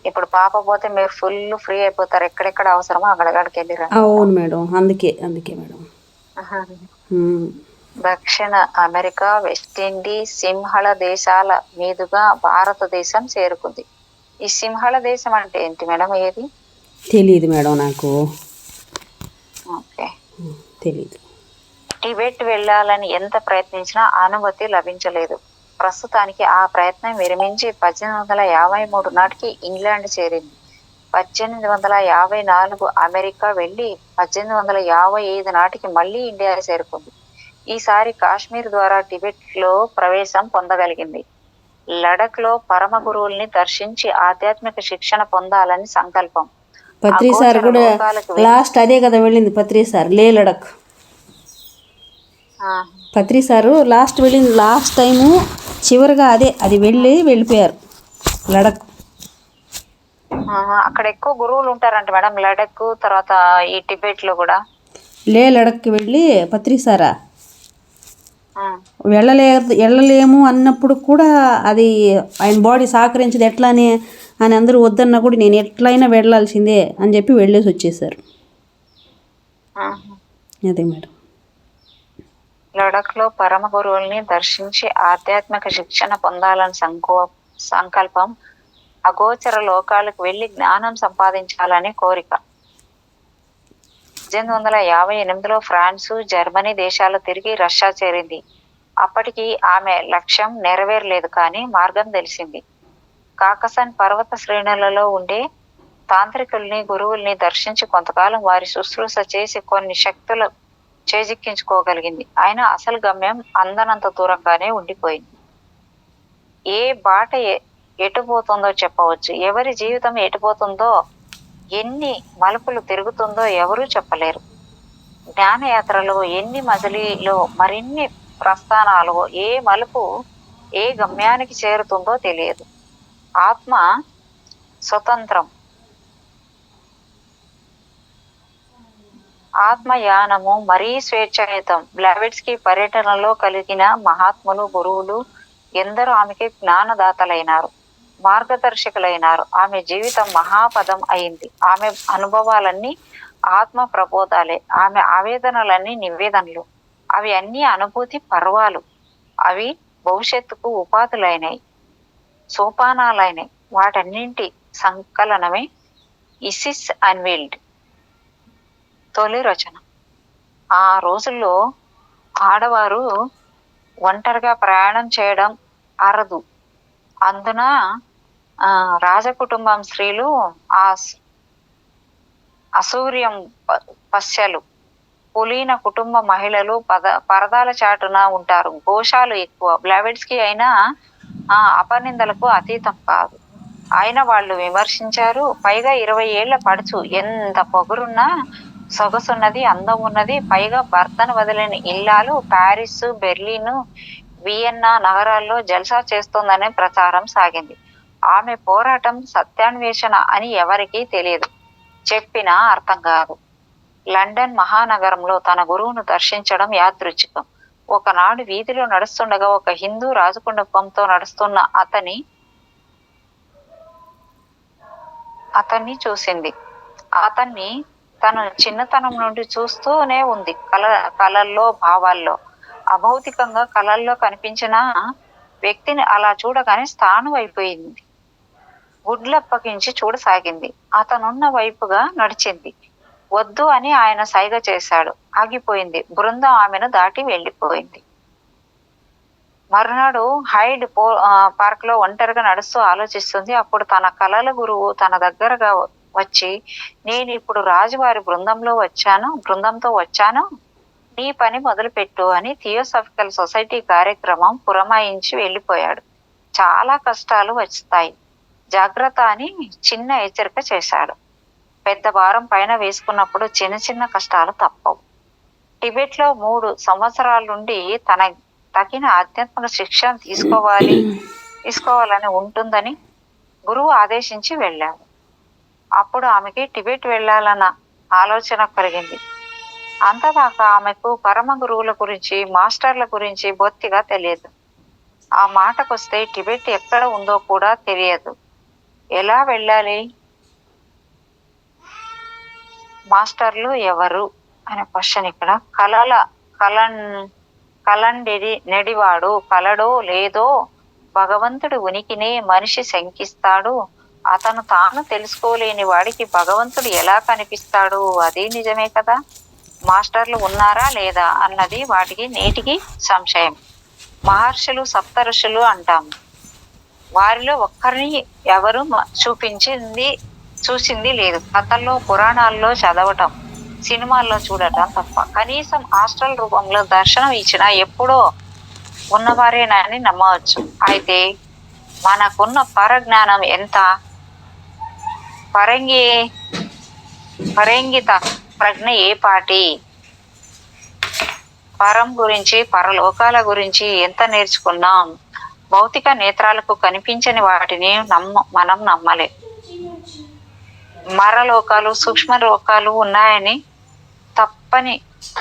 B: ఇప్పుడు పాప పోతే మీరు ఫుల్ ఫ్రీ అయిపోతారు. ఎక్కడెక్కడ అవసరమో అక్కడికి వెళ్ళిరా.
A: అవును మేడం, అందుకే మేడం.
B: దక్షిణ అమెరికా, వెస్టిండీస్, సింహళ దేశాల మీదుగా భారతదేశం చేరుకుంది. ఈ సింహళ దేశం అంటే ఏంటి మేడం? ఏది
A: తెలియదు మేడం నాకు.
B: ఓకే,
A: తెలియదు.
B: టిబెట్ వెళ్ళాలని ఎంత ప్రయత్నించినా అనుమతి లభించలేదు. ప్రస్తుతానికి ఆ ప్రయత్నం విరమించి 1853 నాటికి ఇంగ్లాండ్ చేరింది. 1854 అమెరికా వెళ్ళి 1855 నాటికి మళ్ళీ ఇండియా చేరుకుంది. ఈసారి కాశ్మీర్ ద్వారా టిబెట్ లో ప్రవేశం పొందగలిగింది. లడఖ్ లో పరమ గురువుల్ని దర్శించి ఆధ్యాత్మిక శిక్షణ పొందాలని సంకల్పం.
A: పత్రి సార్ కూడా లాస్ట్ అదే కదా వెళ్ళింది. పత్రి సార్ లే లడఖ్. పత్రి సారు లాస్ట్ వెళ్ళింది, లాస్ట్ టైము చివరిగా అది వెళ్ళిపోయారు లడఖ్.
B: అక్కడ ఎక్కువ గురువులు ఉంటారంట మేడం, లడఖ్ తర్వాత ఈ టిబెట్ లో కూడా.
A: లే లడఖ్కి వెళ్ళి పత్రి సారా వెళ్ళలేము అన్నప్పుడు కూడా అది ఆయన బాడీ సహకరించదు ఎట్లానే అని అందరూ వద్దన్నా కూడా నేను ఎట్లయినా వెళ్ళాల్సిందే అని చెప్పి వెళ్ళేసి వచ్చేసారు. అదే మేడం.
B: లడఖ్ లో పరమ గురువుల్ని దర్శించి ఆధ్యాత్మిక శిక్షణ పొందాలని సంకల్పం. అగోచర లోకాలకు వెళ్లి జ్ఞానం సంపాదించాలని కోరిక. 1858లో ఫ్రాన్సు, జర్మనీ దేశాలు తిరిగి రష్యా చేరింది. అప్పటికి ఆమె లక్ష్యం నెరవేరలేదు, కానీ మార్గం తెలిసింది. కాకసన్ పర్వత శ్రేణులలో ఉండే తాంత్రికుల్ని, గురువుల్ని దర్శించి కొంతకాలం వారి శుశ్రూష చేసి కొన్ని శక్తులు చేజిక్కించుకోగలిగింది. అయినా అసలు గమ్యం అందనంత దూరంగానే ఉండిపోయింది. ఏ బాట ఎటుపోతుందో చెప్పవచ్చు, ఎవరి జీవితం ఎటుపోతుందో, ఎన్ని మలుపులు తిరుగుతుందో ఎవరూ చెప్పలేరు. జ్ఞానయాత్రలో ఎన్ని మజిలీలో, మరిన్ని ప్రస్థానాలు, ఏ మలుపు ఏ గమ్యానికి చేరుతుందో తెలియదు. ఆత్మ స్వతంత్రం. ఆత్మయానము మరీ స్వేచ్ఛాయుతం. బ్లావెట్స్కీ పర్యటనలో కలిగిన మహాత్ములు, గురువులు ఎందరో ఆమెకి జ్ఞానదాతలైనారు, మార్గదర్శకులైనారు. ఆమె జీవితం మహాపదం అయింది. ఆమె అనుభవాలన్నీ ఆత్మ ప్రబోధాలే, ఆమె ఆవేదనలన్నీ నివేదనలు. అవి అన్నీ అనుభూతి పర్వాలు. అవి భవిష్యత్తుకు ఉపాధులైనాయి, సోపానాలైనాయి. వాటన్నింటి సంకలనమే ఇసిస్ అన్వీల్డ్ తొలి రచన. ఆ రోజుల్లో ఆడవారు ఒంటరిగా ప్రయాణం చేయడం అరదు. అందున రాజకుటుంబం స్త్రీలు అసూర్యం పశ్యలు, కులీన కుటుంబ మహిళలు పరదాల చాటున ఉంటారు. ఘోషాలు ఎక్కువ. బ్లావెట్స్కి అయినా అపనిందలకు అతీతం కాదు. అయినా వాళ్ళు విమర్శించారు. పైగా 20 ఏళ్ల పడుచు, ఎంత పొగరున్నా, సొగసున్నది, అందం ఉన్నది, పైగా భర్తను వదిలిన ఇల్లాలు ప్యారిస్, బెర్లిన్, వియన్నా నగరాల్లో జల్సా చేస్తోందనే ప్రచారం సాగింది. ఆమె పోరాటం సత్యాన్వేషణ అని ఎవరికీ తెలియదు, చెప్పినా అర్థం కాదు. లండన్ మహానగరంలో తన గురువును దర్శించడం యాదృచ్ఛికం. ఒకనాడు వీధిలో నడుస్తుండగా ఒక హిందూ రాజకుటుంబంతో నడుస్తున్న అతన్ని చూసింది. అతన్ని తను చిన్నతనం నుండి చూస్తూనే ఉంది. కళల్లో, భావాల్లో. అభౌతికంగా కళల్లో కనిపించిన వ్యక్తిని అలా చూడగానే స్థాణువైపోయింది. గుడ్లప్పగించి చూడసాగింది. అతనున్న వైపుగా నడిచింది. వద్దు అని ఆయన సైగ చేశాడు. ఆగిపోయింది. బృందం ఆమెను దాటి వెళ్ళిపోయింది. మరునాడు హైడ్ పార్క్ లో ఒంటరిగా నడుస్తూ ఆలోచిస్తుంది. అప్పుడు తన కళల గురువు తన దగ్గరగా వచ్చి, నేను ఇప్పుడు రాజువారి బృందంతో వచ్చాను, నీ పని మొదలుపెట్టు అని థియోసాఫికల్ సొసైటీ కార్యక్రమం పురమాయించి వెళ్ళిపోయాడు. చాలా కష్టాలు వస్తాయి, జాగ్రత్త అని చిన్న హెచ్చరిక చేశాడు. పెద్ద భారం పైన వేసుకున్నప్పుడు చిన్న చిన్న కష్టాలు తప్పవు. టిబెట్ లో 3 సంవత్సరాల నుండి తగిన ఆధ్యాత్మిక శిక్షణ తీసుకోవాలని ఉంటుందని గురువు ఆదేశించి వెళ్ళాడు. అప్పుడు ఆమెకి టిబెట్ వెళ్ళాలన్న ఆలోచన కలిగింది. అంతదాకా ఆమెకు పరమ గురువుల గురించి, మాస్టర్ల గురించి బొత్తిగా తెలియదు. ఆ మాటకొస్తే టిబెట్ ఎక్కడ ఉందో కూడా తెలియదు. ఎలా వెళ్ళాలి? మాస్టర్లు ఎవరు అనే క్వశ్చన్ ఇక్కడ. నెడివాడు కలడో లేదో భగవంతుడి ఉనికినే మనిషి శంకిస్తాడు. అతను తాను తెలుసుకోలేని వాడికి భగవంతుడు ఎలా కనిపిస్తాడు? అది నిజమే కదా. మాస్టర్లు ఉన్నారా లేదా అన్నది వాటికి నేటికి సంశయం. మహర్షులు, సప్తఋషులు అంటాము. వారిలో ఒక్కరిని ఎవరు చూసింది లేదు. కథల్లో, పురాణాల్లో చదవటం, సినిమాల్లో చూడటం తప్ప. కనీసం ఆస్ట్రల్ రూపంలో దర్శనం ఇచ్చినా ఎప్పుడో ఉన్నవారేనని నమ్మవచ్చు. అయితే మనకున్న పరజ్ఞానం ఎంత? పరంగిత ప్రజ్ఞ ఏ పాటి? పరం గురించి, పరలోకాల గురించి ఎంత నేర్చుకున్నాం? భౌతిక నేత్రాలకు కనిపించని వాటిని మనం నమ్మలేం. మరలోకాలు, సూక్ష్మ లోకాలు ఉన్నాయని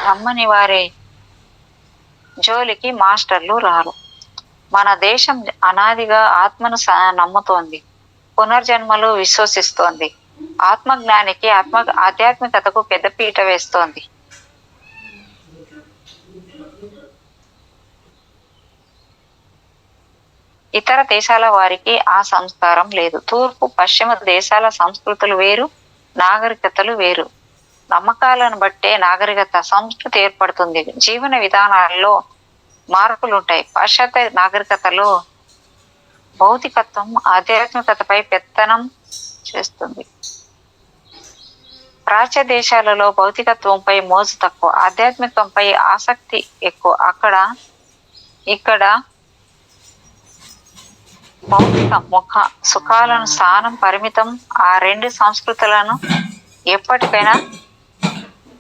B: నమ్మని వారి జోలికి మాస్టర్లు రారు. మన దేశం అనాదిగా ఆత్మను నమ్ముతోంది, పునర్జన్మలు విశ్వసిస్తోంది, ఆత్మజ్ఞానికి, ఆధ్యాత్మికతకు పెద్దపీట వేస్తోంది. ఇతర దేశాల వారికి ఆ సంస్కారం లేదు. తూర్పు, పశ్చిమ దేశాల సంస్కృతులు వేరు, నాగరికతలు వేరు. నమ్మకాలను బట్టే నాగరికత, సంస్కృతి ఏర్పడుతుంది. జీవన విధానాల్లో మార్పులుంటాయి. పాశ్చాత్య నాగరికతలో భౌతికత్వం ఆధ్యాత్మికతపై పెత్తనం చేస్తుంది. ప్రాచ్య దేశాలలో భౌతికత్వంపై మోజు తక్కువ, ఆధ్యాత్మికంపై ఆసక్తి ఎక్కువ. ఇక్కడ భౌతిక ముఖ సుఖాలను స్థానం పరిమితం. ఆ 2 సంస్కృతులను ఎప్పటికైనా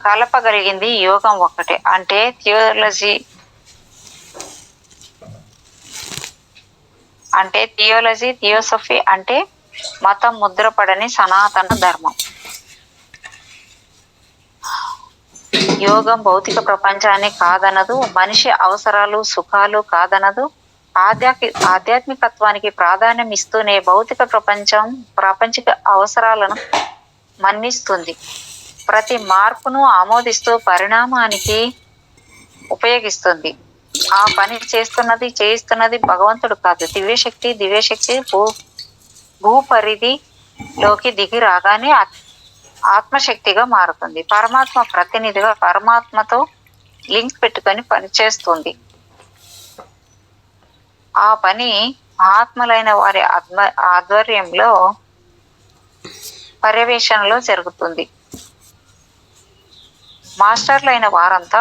B: కలపగలిగింది యోగం ఒక్కటే. అంటే థియోలజీ, థియోసఫీ అంటే మతం ముద్రపడని సనాతన ధర్మం. యోగం భౌతిక ప్రపంచాన్ని కాదనదు, మనిషి అవసరాలు, సుఖాలు కాదనదు. ఆధ్యాత్మికత్వానికి ప్రాధాన్యం ఇస్తూనే భౌతిక ప్రాపంచిక అవసరాలను మన్నిస్తుంది. ప్రతి మార్పును ఆమోదిస్తూ పరిణామానికి ఉపయోగిస్తుంది. ఆ పని చేయిస్తున్నది భగవంతుడు కాదు, దివ్యశక్తి భూపరిధిలోకి దిగి రాగానే ఆత్మశక్తిగా మారుతుంది. పరమాత్మ ప్రతినిధిగా పరమాత్మతో లింక్ పెట్టుకొని పనిచేస్తుంది. ఆ పని ఆత్మలైన వారి ఆధ్వర్యంలో పర్యవేక్షణలో జరుగుతుంది. మాస్టర్లైన వారంతా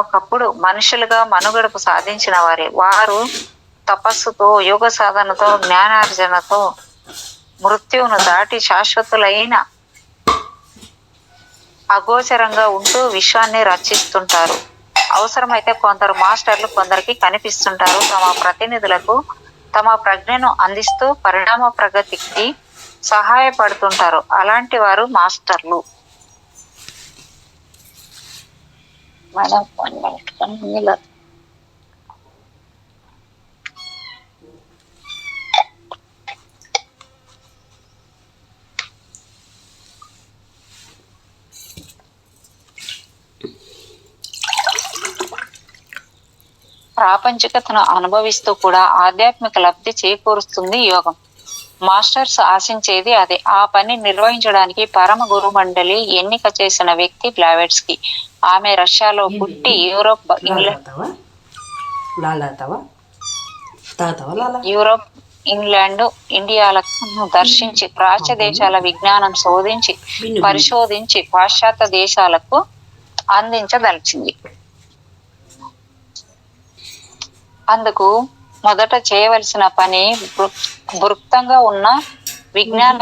B: ఒకప్పుడు మనుషులుగా మనుగడకు సాధించిన వారే. వారు తపస్సుతో, యోగ సాధనతో, జ్ఞానార్జనతో మృత్యువును దాటి శాశ్వతులైన అగోచరంగా ఉంటూ విశ్వాన్ని రచిస్తుంటారు. అవసరమైతే కొందరు మాస్టర్లు కొందరికి కనిపిస్తుంటారు. తమ ప్రతినిధులకు తమ ప్రజ్ఞను అందిస్తూ పరిణామ ప్రగతికి సహాయపడుతుంటారు. అలాంటి వారు మాస్టర్లు. మేడం ప్రాపంచికతను అనుభవిస్తూ కూడా ఆధ్యాత్మిక లబ్ధి చేకూరుస్తుంది యోగం. మాస్టర్స్ ఆశించేది అదే. ఆ పని నిర్వహించడానికి పరమ గురు మండలి ఎన్నిక చేసిన వ్యక్తి బ్లావెట్స్కీ. ఆమె రష్యాలో పుట్టి యూరోప్, ఇంగ్లాండ్, ఇండియాలను దర్శించి ప్రాచ్య దేశాల విజ్ఞానం శోధించి పరిశోధించి పాశ్చాత్య దేశాలకు అందించదలిచింది. అందుకు మొదట చేయవలసిన పని వృక్తంగా ఉన్న విజ్ఞాన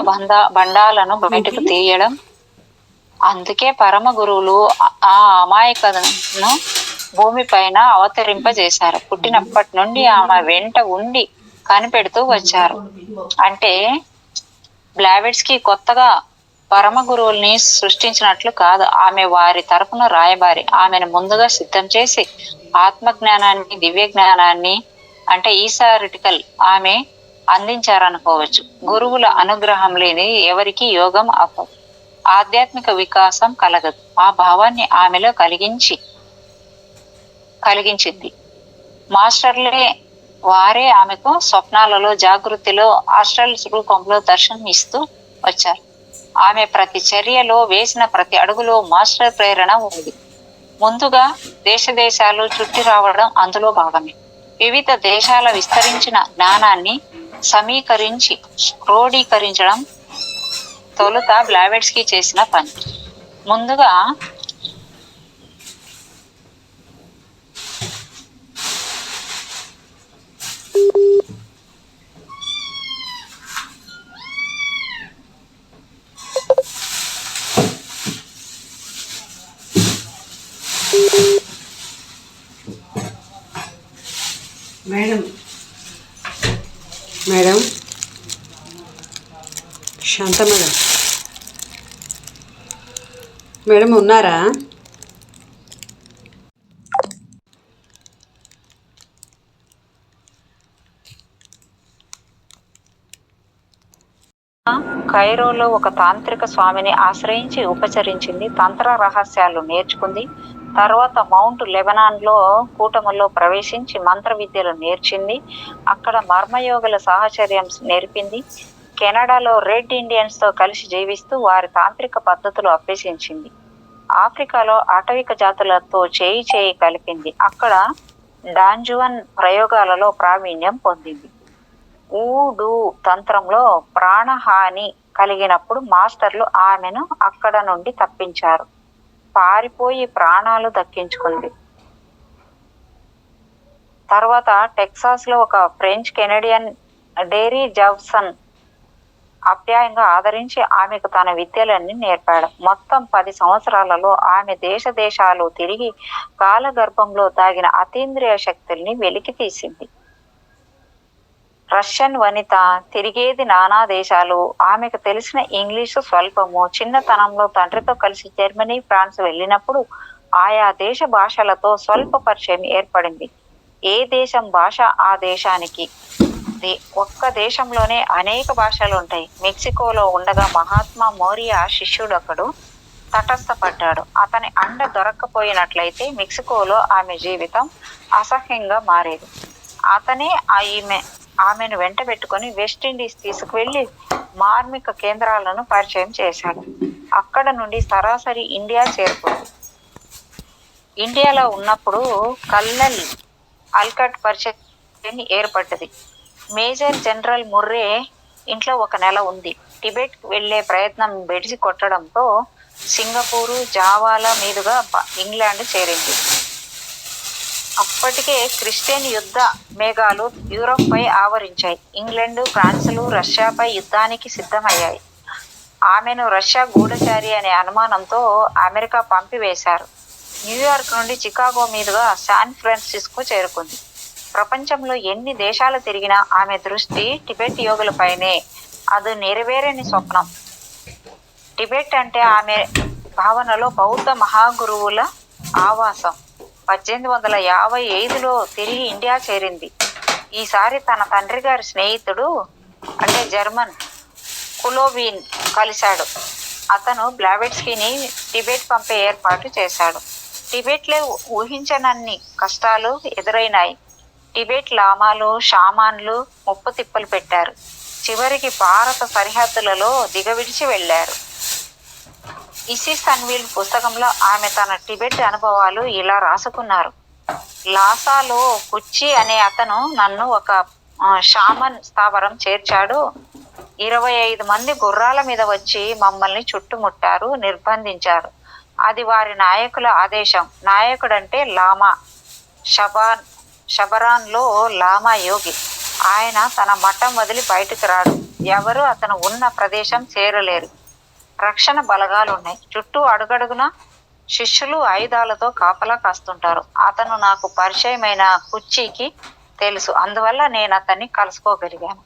B: బండాలను బయటకు తీయడం. అందుకే పరమ గురువులు ఆ అమాయకను భూమిపైన అవతరింపజేశారు. పుట్టినప్పటి నుండి ఆమె వెంట ఉండి కనిపెడుతూ వచ్చారు. అంటే బ్లావెట్స్కీ కొత్తగా పరమ గురువుల్ని సృష్టించినట్లు కాదు. ఆమె వారి తరపున రాయబారి. ఆమెను ముందుగా సిద్ధం చేసి ఆత్మజ్ఞానాన్ని, దివ్య జ్ఞానాన్ని అంటే ఈసారిటికల్ ఆమె అందించారనుకోవచ్చు. గురువుల అనుగ్రహం లేని ఎవరికి యోగం అవ్వదు, ఆధ్యాత్మిక వికాసం కలగదు. ఆ భావాన్ని ఆమెలో కలిగించింది. మాస్టర్లే వారే ఆమెకు స్వప్నాలలో, జాగృతిలో, ఆస్ట్రల్ రూపంలో దర్శనం ఇస్తూ వచ్చారు. ఆమె ప్రతి చర్యలో, వేసిన ప్రతి అడుగులో మాస్టర్ ప్రేరణ ఉంది. ముందుగా దేశాలు చుట్టి రావడం అందులో భాగమే. వివిధ దేశాల విస్తరించిన జ్ఞానాన్ని సమీకరించి క్రోడీకరించడం తొలుత బ్లావెట్స్కీ చేసిన పని. ముందుగా
A: మేడం శాంత మేడం ఉన్నారా?
B: కైరోలో ఒక తాంత్రిక స్వామిని ఆశ్రయించి ఉపచరించింది. తంత్ర రహస్యాలు నేర్చుకుంది. తర్వాత మౌంట్ లెబనాన్లో కూటములో ప్రవేశించి మంత్ర విద్యలు నేర్చింది. అక్కడ మర్మయోగుల సాహచర్యం నేర్పింది. కెనడాలో రెడ్ ఇండియన్స్తో కలిసి జీవిస్తూ వారి తాంత్రిక పద్ధతులు అభ్యసించింది. ఆఫ్రికాలో ఆటవిక జాతులతో చేయి కలిపింది. అక్కడ డాన్జువన్ ప్రయోగాలలో ప్రావీణ్యం పొందింది. ఊడు తంత్రంలో ప్రాణహాని కలిగినప్పుడు మాస్టర్లు ఆమెను అక్కడ నుండి తప్పించారు. పారిపోయి ప్రాణాలు దక్కించుకుంది. తర్వాత టెక్సాస్ లో ఒక ఫ్రెంచ్ కెనడియన్ డేరీ జాబ్సన్ ఆప్యాయంగా ఆదరించి ఆమెకు తన విద్యలన్నీ నేర్పాడు. మొత్తం 10 సంవత్సరాలలో ఆమె దేశాలు తిరిగి కాలగర్భంలో దాగిన అతీంద్రియ శక్తుల్ని వెలికి తీసింది. రష్యన్ వనిత, తిరిగేది నానా దేశాలు. ఆమెకు తెలిసిన ఇంగ్లీషు స్వల్పము. చిన్నతనంలో తండ్రితో కలిసి జర్మనీ, ఫ్రాన్స్ వెళ్ళినప్పుడు ఆయా దేశ భాషలతో స్వల్ప పరిచయం ఏర్పడింది. ఏ దేశం భాష ఆ దేశానికి. ఒక్క దేశంలోనే అనేక భాషలు ఉంటాయి. మెక్సికోలో ఉండగా మహాత్మా మోరియా శిష్యుడొకడు తటస్థపడ్డాడు. అతని అండ దొరక్కపోయినట్లయితే మెక్సికోలో ఆమె జీవితం అసహ్యంగా మారేది. అతనే ఆమెను వెంట పెట్టుకుని వెస్టిండీస్ తీసుకువెళ్లి మార్మిక కేంద్రాలను పరిచయం చేశాడు. అక్కడ నుండి సరాసరి ఇండియా చేరుకుంది. ఇండియాలో ఉన్నప్పుడు కల్నల్ అల్కట్ పరిచయం ఏర్పడ్డది. మేజర్ జనరల్ ముర్రే ఇంట్లో ఒక నెల ఉంది. టిబెట్ వెళ్లే ప్రయత్నం బెడిసి కొట్టడంతో సింగపూరు, జావాల మీదుగా ఇంగ్లాండ్ చేరింది. అప్పటికే క్రిస్టియన్ యుద్ధ మేఘాలు యూరప్ పై ఆవరించాయి. ఇంగ్లాండ్, ఫ్రాన్సులు రష్యాపై యుద్ధానికి సిద్ధమయ్యాయి. ఆమెను రష్యా గూఢచారి అనే అనుమానంతో అమెరికా పంపివేశారు. న్యూయార్క్ నుండి చికాగో మీదుగా శాన్ ఫ్రాన్సిస్కో చేరుకుంది. ప్రపంచంలో ఎన్ని దేశాలు తిరిగినా ఆమె దృష్టి టిబెట్ యోగులపైనే. అది నెరవేరని స్వప్నం. టిబెట్ అంటే ఆమె భావనలో బౌద్ధ మహాగురువుల ఆవాసం. 1855లో తిరిగి ఇండియా చేరింది. ఈసారి తన తండ్రి గారి స్నేహితుడు అంటే జర్మన్ కులోవిన్ కలిశాడు. అతను బ్లావెట్స్కీని టిబెట్ పంపే ఏర్పాటు చేశాడు. టిబెట్లో ఊహించనన్ని కష్టాలు ఎదురైనాయి. టిబెట్ లామాలు, షామాన్లు ముప్పు తిప్పలు పెట్టారు. చివరికి భారత సరిహద్దులలో దిగవిడిచి వెళ్లారు. ఇసిస్ అన్వీల్ పుస్తకంలో ఆమె తన టిబెట్ అనుభవాలు ఇలా రాసుకున్నారు. లాసాలో కుచ్చి అనే అతను నన్ను ఒక షామన్ స్థావరం చేర్చాడు. 25 మంది గుర్రాల మీద వచ్చి మమ్మల్ని చుట్టుముట్టారు, నిర్బంధించారు. అది వారి నాయకుల ఆదేశం. నాయకుడంటే లామా. షబరాన్లో లామా యోగి. ఆయన తన మఠం వదిలి బయటకు రాడు. ఎవరు అతను ఉన్న ప్రదేశం చేరలేరు. రక్షణ బలగాలున్నాయి. చుట్టూ అడుగడుగున శిష్యులు ఆయుధాలతో కాపలా కాస్తుంటారు. అతను నాకు పరిచయమైన కుర్చీకి తెలుసు. అందువల్ల నేను అతన్ని కలుసుకోగలిగాను.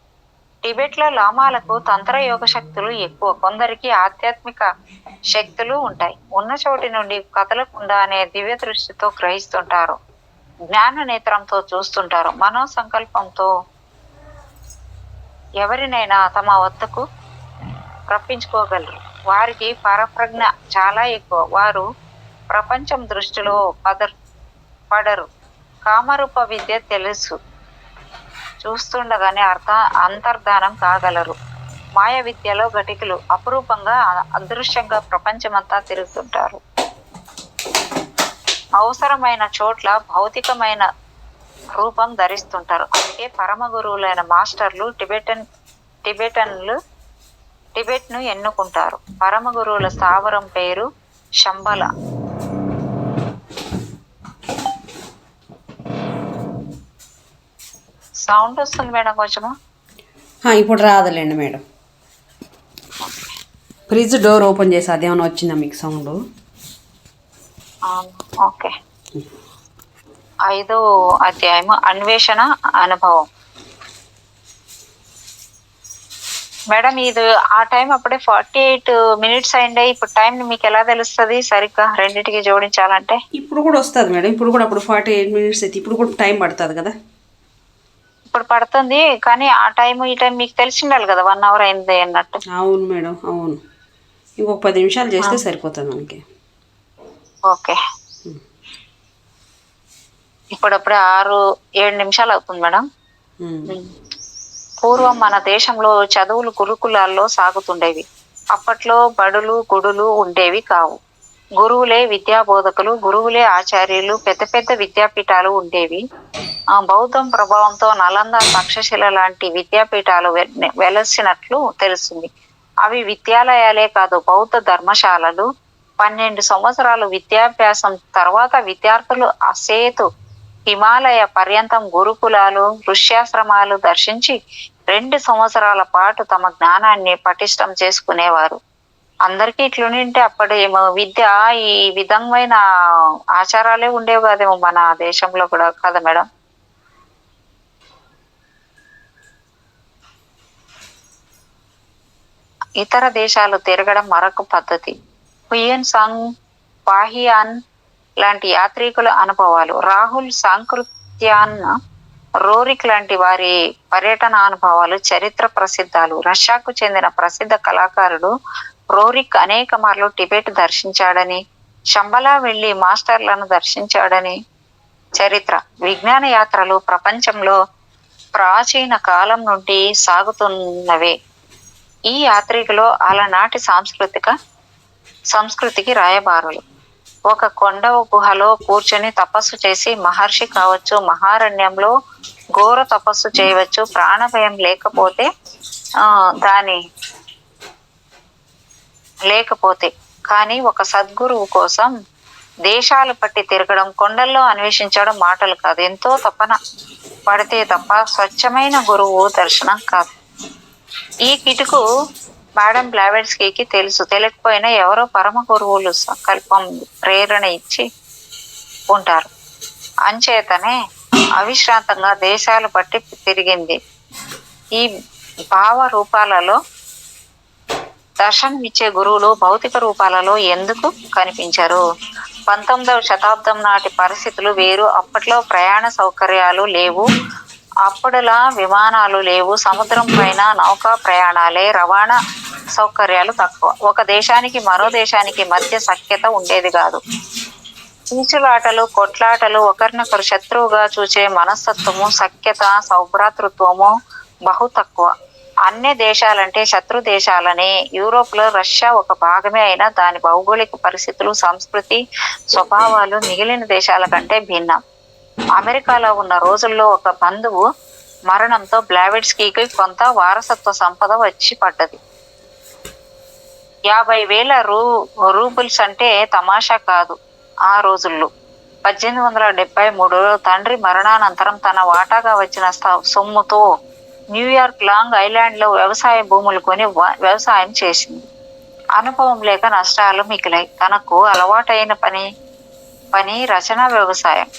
B: టిబెట్లో లామాలకు తంత్రయోగ శక్తులు ఎక్కువ. కొందరికి ఆధ్యాత్మిక శక్తులు ఉంటాయి. ఉన్న చోటి నుండి కదలకుండా అనే దివ్య దృష్టితో గ్రహిస్తుంటారు. జ్ఞాన నేత్రంతో చూస్తుంటారు. మనో సంకల్పంతో ఎవరినైనా తమ వద్దకు రప్పించుకోగలరు. వారికి పరప్రజ్ఞ చాలా ఎక్కువ. వారు ప్రపంచం దృష్టిలో పడరు. కామరూప విద్య తెలుసు. చూస్తుండగానే అంతర్ధానం కాగలరు. మాయ విద్యలో ఘటికులు. అపురూపంగా అదృశ్యంగా ప్రపంచమంతా తిరుగుతుంటారు. అవసరమైన చోట్ల భౌతికమైన రూపం ధరిస్తుంటారు. అందుకే పరమ గురువులైన మాస్టర్లు టిబెట్ను ఎన్నుకుంటారు. పరమ గురువుల స్థావరం పేరు శంబల. సౌండ్ వస్తుంది మేడం కొంచెము.
A: ఇప్పుడు రాదులేండి మేడం. ఫ్రిడ్జ్ డోర్ ఓపెన్ చేసి అదేమైనా వచ్చిందా మీకు సౌండ్?
B: ఓకే. 5వ అధ్యాయము అన్వేషణ అనుభవం. మేడం ఇది ఆ టైం అప్పుడే 48 minutes అయిండే. ఇప్పుడు టైం మీకు ఎలా తెలుస్తుంది సరిగ్గా రెండింటికి జోడించాలంటే?
A: ఇప్పుడు కూడా వస్తుంది మేడం. ఇప్పుడు కూడా అప్పుడు 48 minutes అయితే ఇప్పుడు కూడా టైం పడుతుంది కదా?
B: ఇప్పుడు పడుతుంది కానీ ఆ టైం ఈ టైం మీకు తెలిసి ఉండాలి కదా 1 hour అయింది అన్నట్టు.
A: అవును మేడం, అవును. ఇంకొక 10 నిమిషాలు చేస్తే సరిపోతుంది మనకి.
B: ఓకే. ఇప్పుడప్పుడే 6-7 నిమిషాలు అవుతుంది మేడం. పూర్వం మన దేశంలో చదువులు గురుకులాల్లో సాగుతుండేవి. అప్పట్లో బడులు గుడులు ఉండేవి కావు. గురువులే విద్యా బోధకులు, గురువులే ఆచార్యులు, పెద్ద పెద్ద విద్యాపీఠాలు ఉండేవి. బౌద్ధం ప్రభావంతో నలంద, తక్షశిల లాంటి విద్యాపీఠాలు వెలసినట్లు తెలుస్తుంది. అవి విద్యాలయాలే కాదు, బౌద్ధ ధర్మశాలలు. 12 సంవత్సరాలు విద్యాభ్యాసం తర్వాత విద్యార్థులు అసేతు హిమాలయ పర్యంతం గురుకులాలు, ఋష్యాశ్రమాలు దర్శించి 2 సంవత్సరాల పాటు తమ జ్ఞానాన్ని పటిష్టం చేసుకునేవారు. అందరికీ ఇట్లుంటే అప్పటి విద్య ఈ విధమైన ఆచారాలే ఉండేవి కదేమో మన దేశంలో కూడా, కదా మేడం? ఇతర దేశాలు తిరగడం మరొక పద్ధతి. హుయన్ సాంగ్, పాహియాన్ లాంటి యాత్రికుల అనుభవాలు, రాహుల్ సాంకృత్యాన్, రోరిక్ లాంటి వారి పర్యటన అనుభవాలు చరిత్ర ప్రసిద్ధాలు. రష్యాకు చెందిన ప్రసిద్ధ కళాకారుడు రోరిక్ అనేక మార్లు టిబెట్ దర్శించాడని, శంబలా వెళ్లి మాస్టర్లను దర్శించాడని చరిత్ర. విజ్ఞాన యాత్రలు ప్రపంచంలో ప్రాచీన కాలం నుండి సాగుతున్నవే. ఈ యాత్రికులు అలనాటి సంస్కృతికి రాయబారులు. ఒక కొండ గుహలో కూర్చొని తపస్సు చేసి మహర్షి కావచ్చు, మహారణ్యంలో ఘోర తపస్సు చేయవచ్చు. ప్రాణభయం లేకపోతే కానీ ఒక సద్గురువు కోసం దేశాలు పట్టి తిరగడం, కొండల్లో అన్వేషించడం మాటలు కాదు, ఎంతో తపన పడితే తప్ప స్వచ్ఛమైన గురువు దర్శనం కాదు. ఈ కిటుకు మేడం బ్లావెట్స్కీకి తెలుసు. తెలియకపోయినా ఎవరో పరమ గురువులు సంకల్పం, ప్రేరణ ఇచ్చి ఉంటారు. అంచేతనే అవిశ్రాంతంగా దేశాలు పట్టి తిరిగింది. ఈ భావ రూపాలలో దర్శనమిచ్చే గురువులు భౌతిక రూపాలలో ఎందుకు కనిపించరు? 19వ శతాబ్దం నాటి పరిస్థితులు వేరు. అప్పట్లో ప్రయాణ సౌకర్యాలు లేవు, అప్పుడులా విమానాలు లేవు, సముద్రం పైన నౌకా ప్రయాణాలే, రవాణా సౌకర్యాలు తక్కువ. ఒక దేశానికి మరో దేశానికి మధ్య సఖ్యత ఉండేది కాదు. కీచులాటలు, కొట్లాటలు, ఒకరినొకరు శత్రువుగా చూచే మనస్తత్వము, సఖ్యత, సౌభ్రాతృత్వము బహు తక్కువ. అన్ని దేశాలంటే శత్రు దేశాలనే. యూరోప్లో రష్యా ఒక భాగమే అయినా దాని భౌగోళిక పరిస్థితులు, సంస్కృతి, స్వభావాలు మిగిలిన దేశాల కంటే భిన్నం. అమెరికాలో ఉన్న రోజుల్లో ఒక బంధువు మరణంతో బ్లావెట్స్కీకి కొంత వారసత్వ సంపద వచ్చి పడ్డది. 50,000 రూబుల్స్ అంటే తమాషా కాదు ఆ రోజుల్లో. 1873లో తండ్రి మరణానంతరం తన వాటాగా వచ్చిన సొమ్ముతో న్యూయార్క్ లాంగ్ ఐలాండ్ లో వ్యవసాయ భూములు కొని వ్యవసాయం చేసింది. అనుభవం లేక నష్టాలు మిగిలాయి. తనకు అలవాటైన పని రచన, వ్యవసాయం.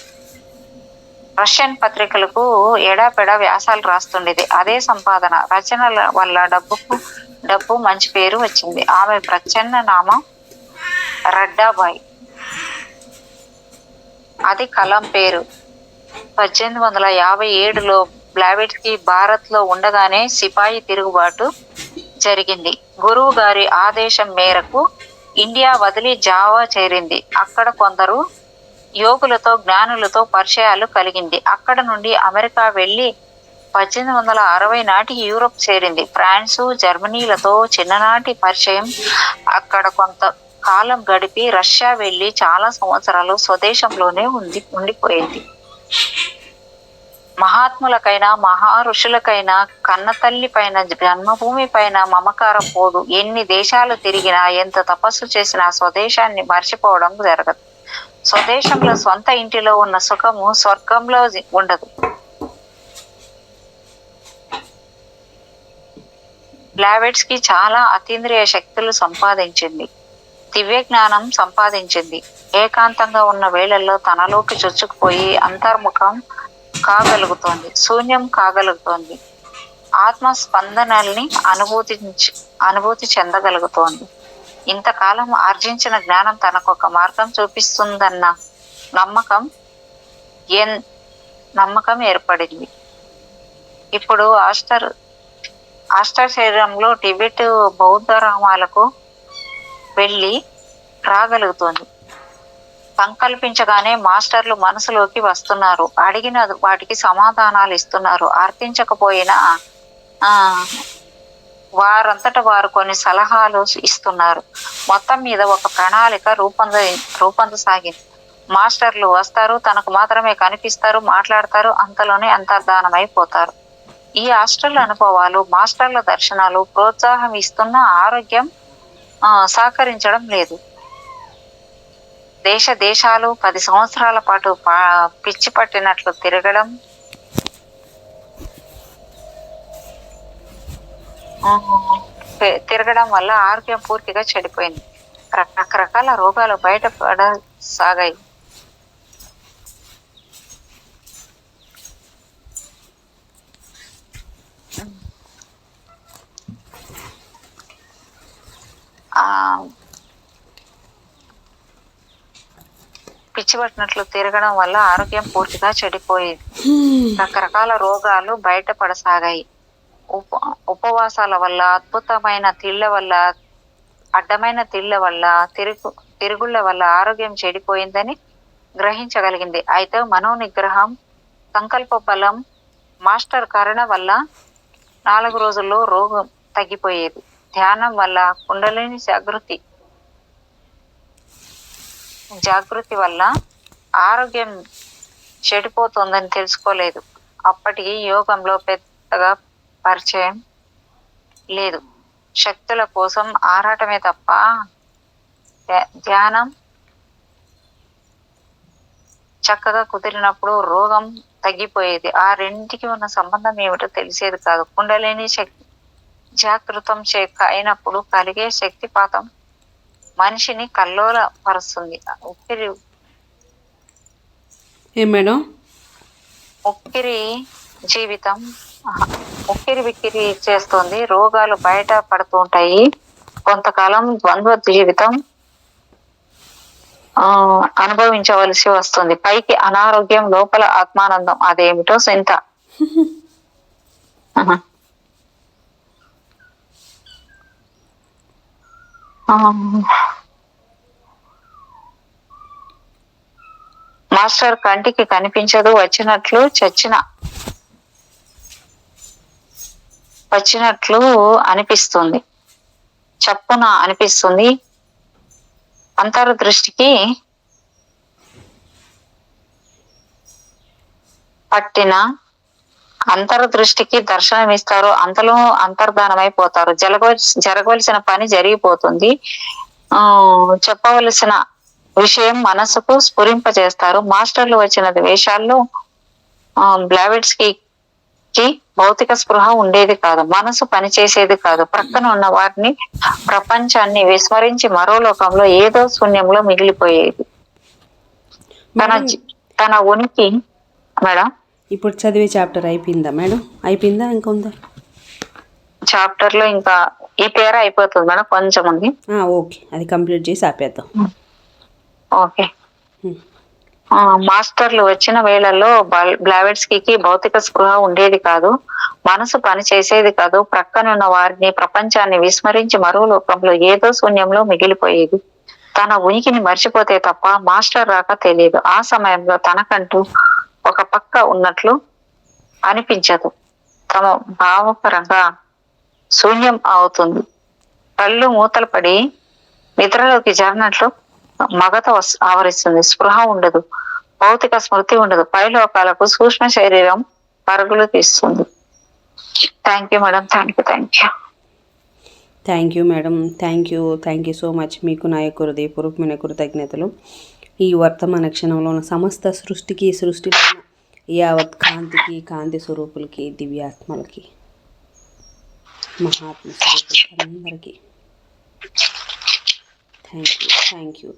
B: రష్యన్ పత్రికలకు ఎడాపెడా వ్యాసాలు రాస్తుండేది. అదే సంపాదన. రచనల వల్ల డబ్బు మంచి పేరు వచ్చింది. ఆమె ప్రచ్ఛన్న నామం రడ్డాబాయి. అది కలం పేరు. 1857లో బ్లావెట్స్కీ భారత్ లో ఉండగానే సిపాయి తిరుగుబాటు జరిగింది. గురువు గారి ఆదేశం మేరకు ఇండియా వదిలి జావా చేరింది. అక్కడ కొందరు యోగులతో, జ్ఞానులతో పరిచయాలు కలిగింది. అక్కడ నుండి అమెరికా వెళ్లి 1860 నాటికి యూరోప్ చేరింది. ఫ్రాన్సు, జర్మనీలతో చిన్ననాటి పరిచయం. అక్కడ కొంత కాలం గడిపి రష్యా వెళ్లి చాలా సంవత్సరాలు స్వదేశంలోనే ఉండిపోయింది. మహాత్ములకైనా, మహా ఋషులకైనా కన్నతల్లి పైన, జన్మభూమి పైన మమకారం పోదు. ఎన్ని దేశాలు తిరిగినా, ఎంత తపస్సు చేసినా స్వదేశాన్ని మర్చిపోవడం జరగదు. స్వదేశంలో, సొంత ఇంటిలో ఉన్న సుఖము స్వర్గంలో ఉండదు. బ్లావెట్స్కీ చాలా అతీంద్రియ శక్తులు సంపాదించింది. దివ్య జ్ఞానం సంపాదించింది. ఏకాంతంగా ఉన్న వేళల్లో తనలోకి చొచ్చుకుపోయి అంతర్ముఖం కాగలుగుతోంది, శూన్యం కాగలుగుతోంది, ఆత్మ స్పందనల్ని అనుభూతి చెందగలుగుతోంది. ఇంతకాలం ఆర్జించిన జ్ఞానం తనకొక మార్గం చూపిస్తుందన్న నమ్మకం ఏర్పడింది. ఇప్పుడు ఆస్టర్ శరీరంలో టిబెట్ బౌద్ధరామాలకు వెళ్ళి రాగలుగుతోంది. సంకల్పించగానే మాస్టర్లు మనసులోకి వస్తున్నారు. అడిగిన వాటికి సమాధానాలు ఇస్తున్నారు. అర్థించకపోయినా వారంతట వారు కొన్ని సలహాలు ఇస్తున్నారు. మొత్తం మీద ఒక ప్రణాళిక రూపొందసాగింది. మాస్టర్లు వస్తారు, తనకు మాత్రమే కనిపిస్తారు, మాట్లాడతారు, అంతలోనే అంతర్ధానమైపోతారు. ఈ హాస్టల్ అనుభవాలు, మాస్టర్ల దర్శనాలు ప్రోత్సాహం ఇస్తున్న ఆరోగ్యం సహకరించడం లేదు. దేశాలు 10 సంవత్సరాల పాటు పిచ్చి పట్టినట్లు తిరగడం వల్ల ఆరోగ్యం పూర్తిగా చెడిపోయింది. రకరకాల రోగాలు బయటపడసాగాయి. పిచ్చి పట్టినట్లు తిరగడం వల్ల ఆరోగ్యం పూర్తిగా చెడిపోయేది. రకరకాల రోగాలు బయటపడసాగాయి. ఉపవాసాల వల్ల, అద్భుతమైన తిళ్ల వల్ల, అడ్డమైన తిళ్ళ వల్ల తిరుగుళ్ళ వల్ల ఆరోగ్యం చెడిపోయిందని గ్రహించగలిగింది. అయితే మనోనిగ్రహం, సంకల్ప బలం, మాస్టర్ కరుణ వల్ల 4 రోజుల్లో రోగం తగ్గిపోయేది. ధ్యానం వల్ల కుండలిని జాగృతి వల్ల ఆరోగ్యం చెడిపోతుందని తెలుసుకోలేదు. అప్పటికి యోగంలో పెద్దగా పరిచయం లేదు. శక్తుల కోసం ఆరాటమే తప్ప ధ్యానం చక్కగా కుదిరినప్పుడు రోగం తగ్గిపోయేది. ఆ రెండింటికి ఉన్న సంబంధం ఏమిటో తెలిసేది కాదు. కుండలిని శక్తి జాగృతం అయినప్పుడు కలిగే శక్తిపాతం మనిషిని కల్లోల పరుస్తుంది.
A: మేడం
B: ఉక్కిరి జీవితం ఉక్కిరి బిక్కిరి చేస్తుంది. రోగాలు బయట పడుతూ ఉంటాయి. కొంతకాలం ద్వంద్వ జీవితం అనుభవించవలసి వస్తుంది. పైకి అనారోగ్యం, లోపల ఆత్మానందం. అదేమిటో సింత. మాస్టర్ కంటికి కనిపించదు, వచ్చినట్లు అనిపిస్తుంది, చప్పున అనిపిస్తుంది. అంతర్దృష్టికి దర్శనమిస్తారు. అంతలో అంతర్ధానమైపోతారు. జరగవలసిన పని జరిగిపోతుంది. చెప్పవలసిన విషయం మనసుకు స్ఫురింపజేస్తారు. మాస్టర్లు వచ్చిన వేషాల్లో బ్లావెట్స్కీ భౌతిక స్పృహ ఉండేది కాదు. మనసు పనిచేసేది కాదు. ప్రక్కన ఉన్న వారిని, ప్రపంచాన్ని విస్మరించి మరో లోకంలో ఏదో శూన్యంలో మిగిలిపోయేది. తన ఉనికి. మేడం,
A: ఇప్పుడు చదివే చాప్టర్ అయిపోయిందా మేడం? అయిపోయిందా ఇంకా ఉందా?
B: చాప్టర్ లో ఇంకా ఈ పేర అయిపోతుంది మేడం, కొంచెం ఉంది.
A: ఓకే, అది కంప్లీట్ చేసి ఆపేద్దాం.
B: ఓకే. మాస్టర్లు వచ్చిన వేళల్లో బ్లావెట్స్కీకి భౌతిక స్పృహ ఉండేది కాదు. మనసు పని చేసేది కాదు. ప్రక్కనున్న వారిని, ప్రపంచాన్ని విస్మరించి మరో లోకంలో ఏదో శూన్యంలో మిగిలిపోయేది. తన ఉనికిని మర్చిపోతే తప్ప మాస్టర్ రాక తెలియదు. ఆ సమయంలో తనకంటూ ఒక పక్క ఉన్నట్లు అనిపించదు. తమ భావపరంగా శూన్యం అవుతుంది. కళ్ళు మూతలు పడి నిద్రలోకి జరిగినట్లు మగత ఆవరిస్తుంది. స్పృహ ఉండదు, భౌతిక స్మృతి ఉండదు. పైలోకాలకు సూక్ష్మ శరీరం పరుగులు తీస్తుంది. Thank you madam.
A: Thank you madam. Thank you so much. మీకు నా యొక్క హృదయపూర్వకమైన కృతజ్ఞతలు. ఈ వర్తమాన క్షణంలో ఉన్న సమస్త సృష్టిలో యావత్ కాంతి స్వరూపులకి, దివ్యాత్మలకి, మహాత్మ స్వరూపులకి అందరికీ థ్యాంక్ యూ.